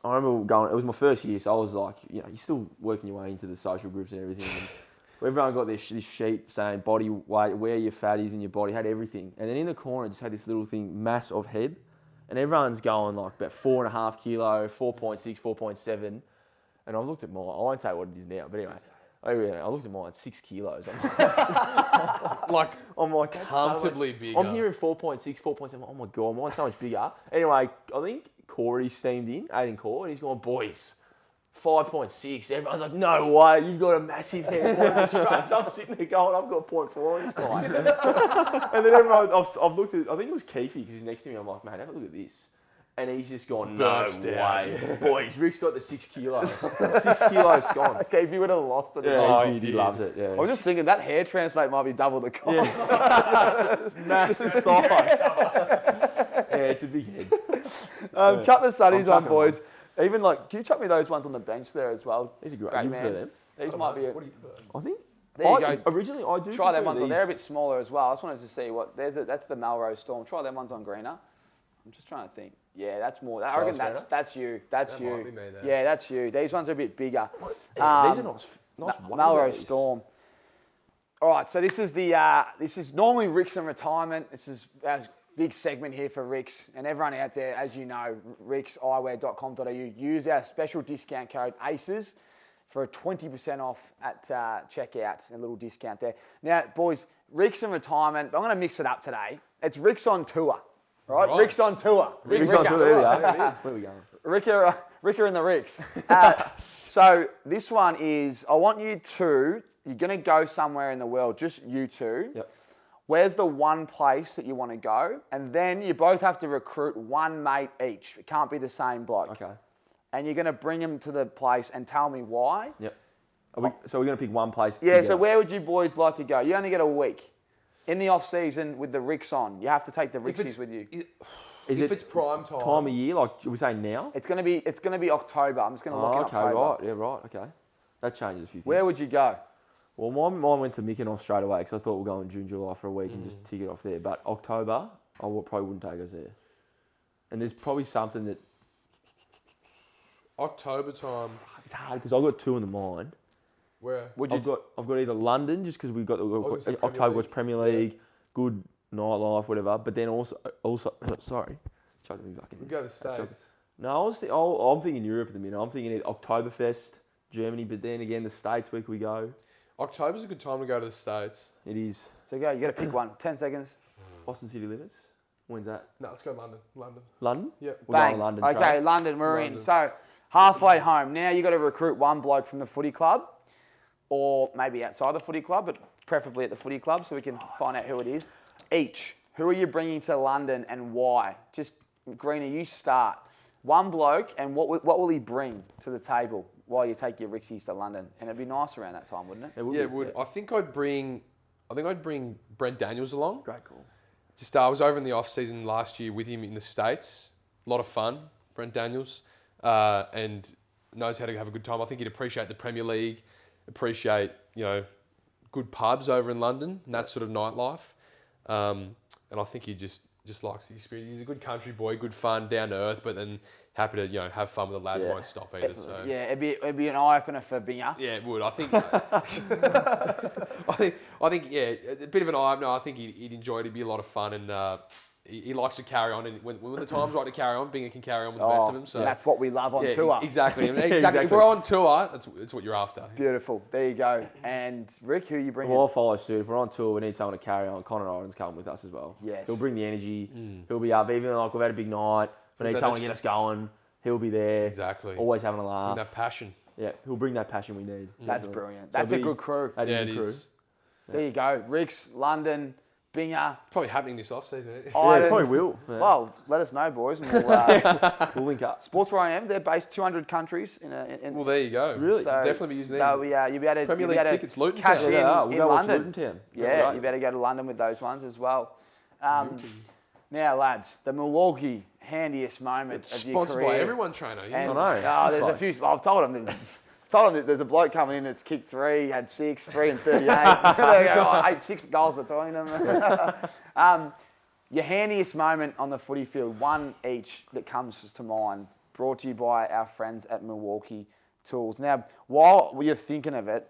remember going. It was my first year, so I was like, you're still working your way into the social groups and everything. And everyone got this sheet saying body weight, where your fat is in your body, had everything. And then in the corner, it just had this little thing, mass of head, and everyone's going like about 4.5 kilo, 4.6, 4.7. And I looked at mine. I won't say what it is now, but anyway. I looked at mine, 6 kilos. I'm like that's Comfortably so much. bigger. I'm hearing 4.6, 4.7. Oh my God, mine's so much bigger. Anyway, I think Corey steamed in, Aiden Core, and he's going, boys, 5.6. Everyone's like, no way, you've got a massive head. I'm sitting there going, I've got 0.4 this time. And then everyone, I've looked at, I think it was Keefe, because he's next to me. I'm like, man, have a look at this. And he's just gone, no Burst way. out. Boys, Rick's got the 6 kilo. 6 kilos gone. Okay, if you would have lost it. Yeah, he he did. loved it. Yeah. I was just thinking that hair transplant might be double the cost. massive size. Yeah, it's a big head. Chuck the sunnies on, chucking boys. Even like, can you chuck me those ones on the bench there as well? These are great. Great You man. prefer them? These might be. What do you prefer? I think. There you go. Originally, I do. Try them prefer ones on. these. They're a bit smaller as well. I just wanted to see what. That's the Melrose Storm. Try them ones on greener. I'm just trying to think. Yeah, that's more. I reckon Size that's you. That's That you. might be me then. Yeah, that's you. These ones are a bit bigger. Yeah, these are nice. Weight Melrose these. Storm. All right, so this is normally Ricks and retirement. This is our big segment here for Ricks and everyone out there. As you know, rickseyewear.com.au. Use our special discount code ACES for a 20% off at checkout. A little discount there. Now, boys, Ricks and retirement. I'm going to mix it up today. It's Ricks on tour. Right? Right. Ricks on tour. Ricks on tour. There we are. There it is. Where are we going? Ricker and the Ricks. So this one is, I want you two, you're going to go somewhere in the world, just you two. Yep. Where's the one place that you want to go? And then you both have to recruit one mate each. It can't be the same bloke. Okay. And you're going to bring them to the place and tell me why. Yep. So we're going to pick one place. Yeah, together. so where would you boys like to go? You only get a week. In the off season with the Ricks on, you have to take the If Rixies with you. If it's prime time. Time of year, like we say now? It's gonna be October. I'm just gonna look in Okay, October. right. Yeah, right. Okay. That changes a few things. Where would you go? Well, mine went to Mykonos straight away because I thought we'd go in June, July for a week and just tick it off there. But October, probably wouldn't take us there. And there's probably something that October time. it's hard because I've got two in the mind. Where? I've got either London just because we've got was gonna say Premier October was League. Premier League, good nightlife, whatever. But then also sorry, chuck me back in. We go to the States. No, I'm thinking Europe at the minute. I'm thinking Oktoberfest, Germany. But then again, the States week we go. October's a good time to go to the States. It is So go. You got to pick one. 10 seconds. Boston City Limits. When's that? No, let's go London. London. Yep. We're going Bang. London. Okay, Trey. London. We're in. London. So halfway home. Now you got to recruit one bloke from the footy club, or maybe outside the footy club, but preferably at the footy club, so we can find out who it is. Each. Who are you bringing to London and why? Just Greener, you start. One bloke, and what will he bring to the table while you take your Rixies to London? And it'd be nice around that time, wouldn't it? Yeah, it would. I think I'd bring Brent Daniels along. Great call. Just I was over in the off season last year with him in the States. A lot of fun, Brent Daniels, and knows how to have a good time. I think he'd appreciate the Premier League, appreciate good pubs over in London and that sort of nightlife. And I think he just likes the experience. He's a good country boy, good fun, down to earth, but then happy to have fun with the lads. Yeah. Won't stop either. So Yeah, it'd be an eye opener for Binger. yeah, it would. I think. I think. Yeah, a bit of an eye opener. I think he'd enjoy it. It'd be a lot of fun, and he likes to carry on. And when the time's right to carry on, Binger can carry on with the best of them. So That's what we love on yeah, tour. exactly. Exactly. Exactly. If we're on tour, that's what you're after. Beautiful. There you go. And Rick, who are you bringing? Well, I'll follow suit. If we're on tour, we need someone to carry on. Connor Oren's coming with us as well. Yes. He'll bring the energy. He'll be up. Even like we've had a big night. We need So someone to that's- get us going. He'll be there. Exactly. Always having a Bring laugh. that passion. Yeah, he'll bring that passion we need. That's Definitely. brilliant. So That's a be- good crew. that Yeah, a it good crew. is. There you go. Rick's, London, Binger. Probably happening this off season. Yeah, Ireland. probably will. Yeah. Well, let us know, boys. And we'll, We'll link up. Sports Where I Am, they're based 200 countries. Well, there you go. Really? So Definitely be using these. they'll be, you'll be able to, Premier you'll be League able to tickets, Luton cash Town. in, Yeah, they are. We'll in go watch London. Luton Town. Yeah, That's you better go to London with those ones as well. Now, lads, the Milwaukee handiest moment It's of your sponsored career. by everyone, trainer. Yeah. And, I know. there's a Right. few. I've told him. That there's a bloke coming in that's kicked 3, had 6, 3 and 38. They go, 6 goals between them. Your handiest moment on the footy field, one each that comes to mind, brought to you by our friends at Milwaukee Tools. Now, while you're thinking of it,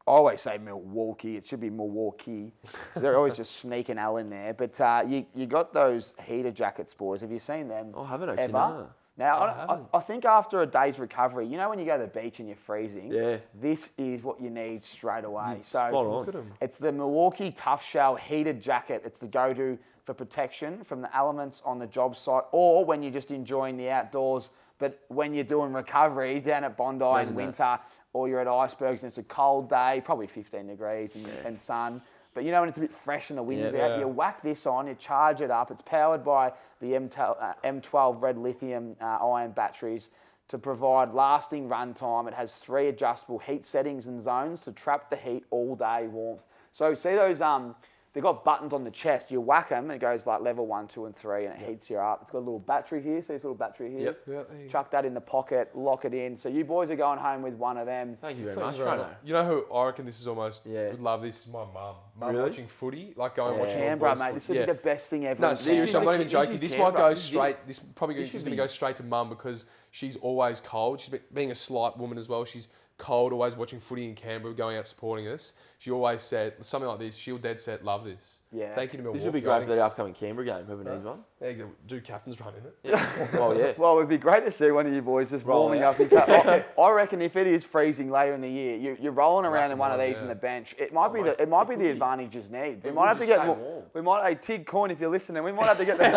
I always say Milwaukee. It should be Milwaukee. So they're always just sneaking L in there. But you got those heater jackets, boys. Have you seen them? Oh, I haven't actually, ever? no. Now, I think after a day's recovery, when you go to the beach and you're freezing, Yeah. this is what you need straight away. spot So on. Look at them. it's the Milwaukee Tough Shell heated jacket. It's the go-to for protection from the elements on the job site or when you're just enjoying the outdoors. But when you're doing recovery down at Bondi in winter or you're at Icebergs and it's a cold day, probably 15 degrees and sun. But when it's a bit fresh and the wind's Yeah. out, you whack this on, you charge it up. It's powered by the M12 red lithium ion batteries to provide lasting run time. It has 3 adjustable heat settings and zones to trap the heat all day warmth. So see those they've got buttons on the chest. You whack them, and it goes like level 1, 2, and 3, and it heats you up. It's got a little battery here. See this little battery here? Yep. Yeah, there you go. Chuck that in the pocket, lock it in. So you boys are going home with one of them. Thank you very Thanks much, very trainer. much. You know who I reckon this is almost Yeah. would love this is my mum. Mum Really? watching footy, like going watching all the Canberra, boys' mate. footy. This would be the best thing ever. No, This seriously, is I'm not the- even joking. This might Canberra. go straight. This probably is going to go straight to mum because she's always cold. She's being a slight woman as well. She's cold, always watching footy in Canberra, going out supporting us. She always said something like this. She'll dead set love this. Yeah. Thank you to Milwaukee. This would be I great think- for the upcoming Canberra game. Whoever needs one. Yeah, exactly. Do captain's run in it. Well, yeah. Well, it'd be great to see one of you boys just Rolling warming out. up. In fact, I reckon if it is freezing later in the year, you're rolling around in one of Racking these on, in yeah. the bench. It might be the advantage you need. We It might would have to just get stay more. warm. We might, hey, Tig Coin, if you're listening, we might have to get the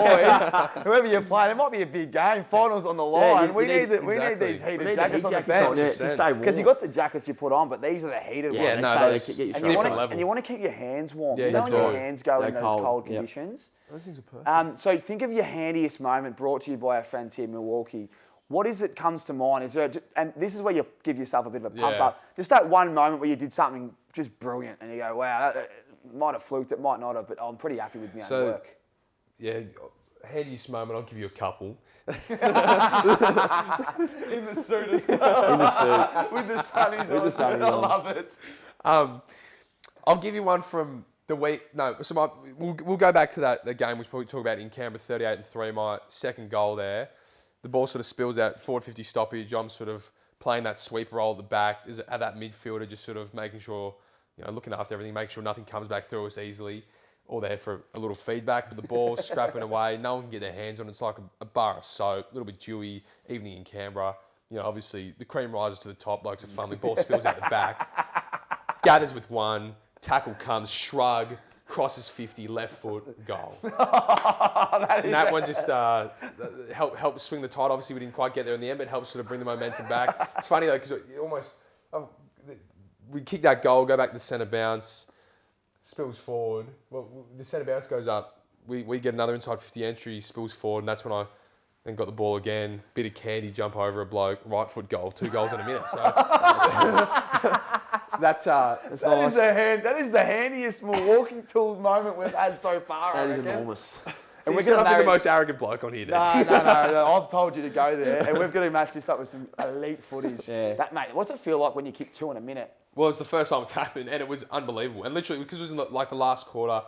boys, whoever you're playing. It might be a big game. Finals on the line. we need exactly. these heated We need the jackets heat on the jackets bench. on, yeah, to stay warm. Because you got the jackets you put on, but these are the heated Yeah, ones. no, they those get you And straight you, different want level. and you want to keep your hands warm. Yeah, you don't you want your do. hands go They're in those cold, cold yep. conditions. Those things are perfect. So think of your handiest moment brought to you by our friends here in Milwaukee. What is it comes to mind? Is there, and this is where you give yourself a bit of a pump Yeah. up. Just that one moment where you did something just brilliant and you go, wow, might have fluked it, might not have, but I'm pretty happy with my own So- work. Yeah, handiest moment, I'll give you a couple. In the suit as well. In the suit. With the sunnies With on. the sunnies I on. love it. I'll give you one from the week. No, so we'll go back to the game we probably talk about in Canberra, 38-3. My second goal there, the ball sort of spills out, forward 50 stoppage. I'm sort of playing that sweep roll at the back, at that midfielder, just sort of making sure, looking after everything, making sure nothing comes back through us easily. All there for a little feedback, but the ball's scrapping away. No one can get their hands on it. It's like a bar of soap, a little bit dewy. Evening in Canberra, obviously the cream rises to the top. Like it's a funnily, ball spills out the back. Gathers with one, tackle comes, shrug, crosses 50, left foot, goal. And that one just helped swing the tide. Obviously, we didn't quite get there in the end, but it helps sort of bring the momentum back. It's funny though, because we kick that goal, go back to the centre bounce, spills forward. Well, the centre bounce goes up. We get another inside 50 entry, spills forward, and that's when I then got the ball again. Bit of candy, jump over a bloke, right foot goal, 2 goals in a minute. So that's nice. That is the handiest Milwaukee Tools moment we've had so far. That I is reckon. enormous. And We're we're going to be the marry. most arrogant bloke on here, Dad. No. I've told you to go there, and we've got to match this up with some elite footage. Yeah. Mate, what's it feel like when you kick 2 in a minute? Well, it's the first time it's happened, and it was unbelievable. And literally, because it was in the last quarter,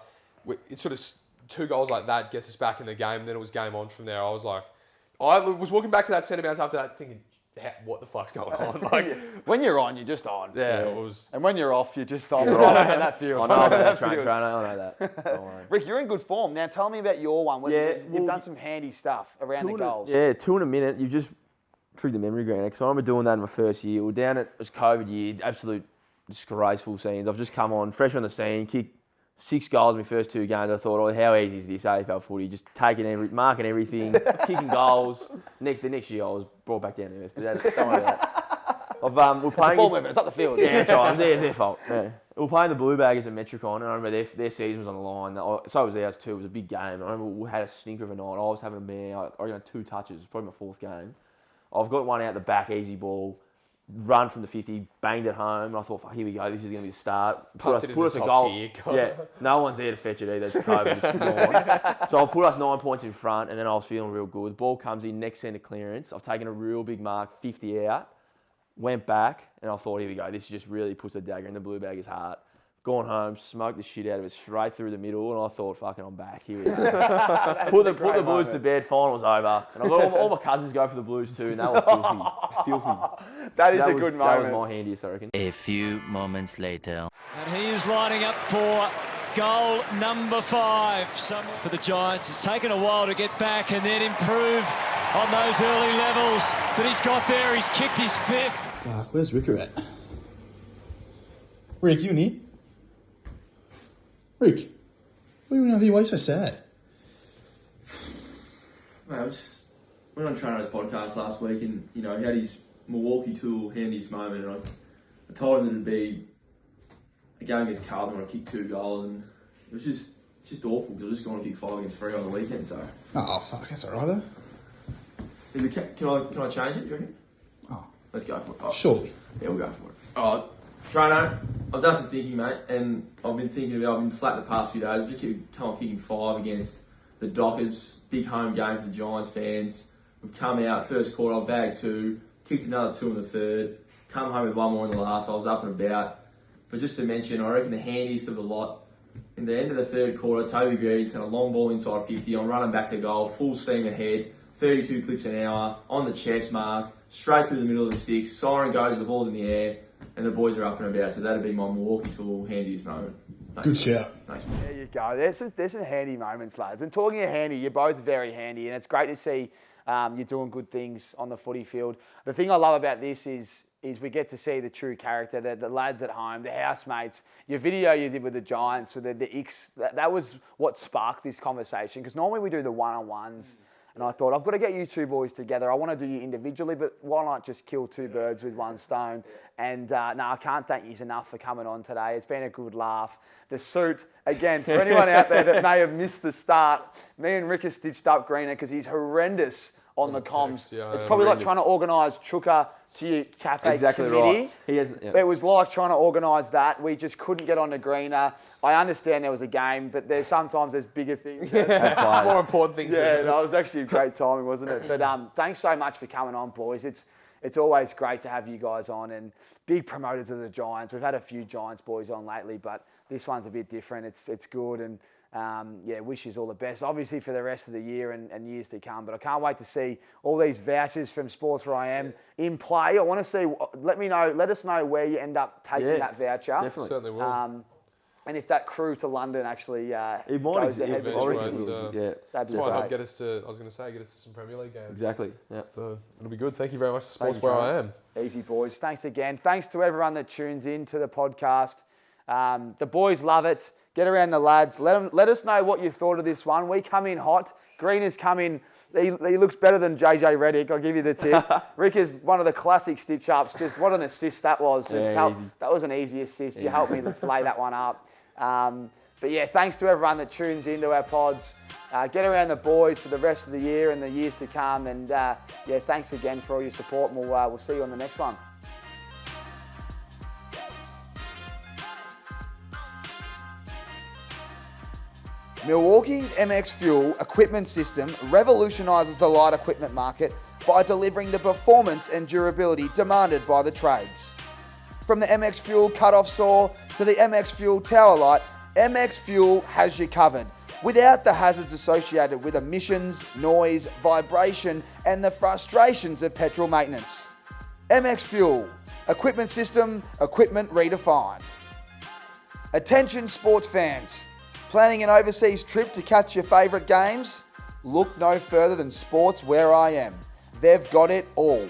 it sort of 2 goals like that gets us back in the game, and then it was game on from there. I was walking back to that centre bounce after that thinking, what the fuck's going on? Like, When you're on, you're just on. yeah, it was. And when you're off, you're just off. I know how that feels. I know how about that feels. train. I know that. Don't worry. Rick, you're in good form. Now tell me about your one. You've done some handy stuff around the goals. Yeah, 2 in a minute. You've just triggered the memory ground. Because I remember doing that in my first year. We're down at, it was COVID year, absolute disgraceful scenes. I've just come on, fresh on the scene, kicked 6 goals in my first 2 games. I thought, how easy is this AFL footy? Just marking everything, kicking goals. The next year I was brought back down to earth. Don't worry about that. We're playing. Ball movement, it's not the field. Yeah, that's right. It's their fault. Yeah. We're playing the Blue Baggers at Metricon, and I remember their season was on the line. So was ours too. It was a big game. I remember we had a stinker of a night. I was having a mare. I got 2 touches. It's probably my 4th game. I've got one out the back, easy ball. Run from the 50, banged it home, and I thought, here we go, this is going to be the start. Put us a goal. Yeah, no one's there to fetch it either. It's COVID, it's gone. So I'll put us 9 points in front, and then I was feeling real good. The ball comes in, next centre clearance. I've taken a real big mark, 50 out, went back, and I thought, here we go, this just really puts a dagger in the Blue Bagger's heart. Gone home, smoked the shit out of it straight through the middle, and I thought, fucking, I'm back. Here we go. put the Blues to bed, finals over. And I got all my cousins go for the Blues too, and they were filthy. That is a good moment. That was my handiest, I reckon. A few moments later. And he is lining up for goal number 5. For the Giants. It's taken a while to get back and then improve on those early levels. But he's got there, he's kicked his 5th. Fuck, where's Ricker at? Rick, you in here? Rick, what are you doing over here? Why are you so sad? Mate, I just went on Trano's podcast last week and, he had his Milwaukee Tool handiest moment, and I told him that it'd be a game against Carlton where I kicked 2 goals, and it's just awful because I was just going to kick 5 against 3 on the weekend, so. Oh, fuck, that's alright though. Can I change it, you reckon? Oh. Let's go for it. Oh. Surely. Yeah, we'll go for it. Alright, Trano, I've done some thinking, mate, and I've been flat the past few days. I've just come on kicking 5 against the Dockers. Big home game for the Giants fans. We've come out, first quarter, I've bagged 2, kicked another 2 in the 3rd, come home with 1 more in the last. I was up and about. But just to mention, I reckon the handiest of the lot, in the end of the 3rd quarter, Toby Greedy sent a long ball inside 50. I'm running back to goal, full steam ahead, 32 clicks an hour, on the chest mark, straight through the middle of the sticks. Siren goes, the ball's in the air, and the boys are up and about. So that'd be my Milwaukee Tool handiest moment. Thanks. Good shout. Thanks. There you go. There's some handy moments, lads. And talking of handy, you're both very handy, and it's great to see you're doing good things on the footy field. The thing I love about this is we get to see the true character, the lads at home, the housemates. Your video you did with the Giants, with the Icks, that was what sparked this conversation. Because normally we do the one-on-ones, and I thought, I've got to get you 2 boys together. I want to do you individually, but why not just kill 2 birds with 1 stone? And I can't thank you enough for coming on today. It's been a good laugh. The suit, again, for anyone out there that may have missed the start, me and Rick have stitched up Greener because he's horrendous on the comms. Yeah, it's probably like trying to organise Chuka to your cafe Exactly committee. right. He has, yeah. It was like trying to organise that. We just couldn't get on the greener. I understand there was a game, but sometimes there's bigger things. More important things. Yeah, that was actually a great timing, wasn't it? But thanks so much for coming on, boys. It's always great to have you guys on, and big promoters of the Giants. We've had a few Giants boys on lately, but this one's a bit different. It's good, and wish you all the best, obviously, for the rest of the year and years to come. But I can't wait to see all these vouchers from Sports Where I Am in play. I want to see. Let us know where you end up taking that voucher. Definitely. Certainly will. And if that crew to London actually it might goes ahead, This might help get us to. I was going to say, get us to some Premier League games. Exactly. Yeah. So it'll be good. Thank you very much, Sports Where I Am. Easy, boys. Thanks again. Thanks to everyone that tunes in to the podcast. The boys love it. Get around the lads. Let us know what you thought of this one. We come in hot. Green has come in. He looks better than JJ Redick. I'll give you the tip. Rick is one of the classic stitch ups. Just what an assist that was. That was an easy assist. You helped me. Let's lay that one up. But yeah, thanks to everyone that tunes into our pods. Get around the boys for the rest of the year and the years to come. And thanks again for all your support. And we'll see you on the next one. Milwaukee's MX Fuel equipment system revolutionises the light equipment market by delivering the performance and durability demanded by the trades. From the MX Fuel cut-off saw to the MX Fuel tower light, MX Fuel has you covered, without the hazards associated with emissions, noise, vibration, and the frustrations of petrol maintenance. MX Fuel, equipment system, equipment redefined. Attention sports fans. Planning an overseas trip to catch your favourite games? Look no further than Sports Where I Am. They've got it all.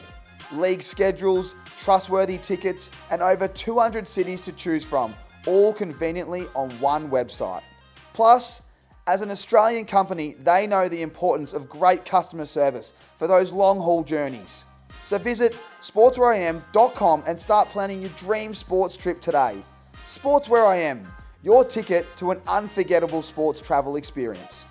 League schedules, trustworthy tickets, and over 200 cities to choose from, all conveniently on one website. Plus, as an Australian company, they know the importance of great customer service for those long-haul journeys. So visit sportswheream.com and start planning your dream sports trip today. Sports Where I Am, your ticket to an unforgettable sports travel experience.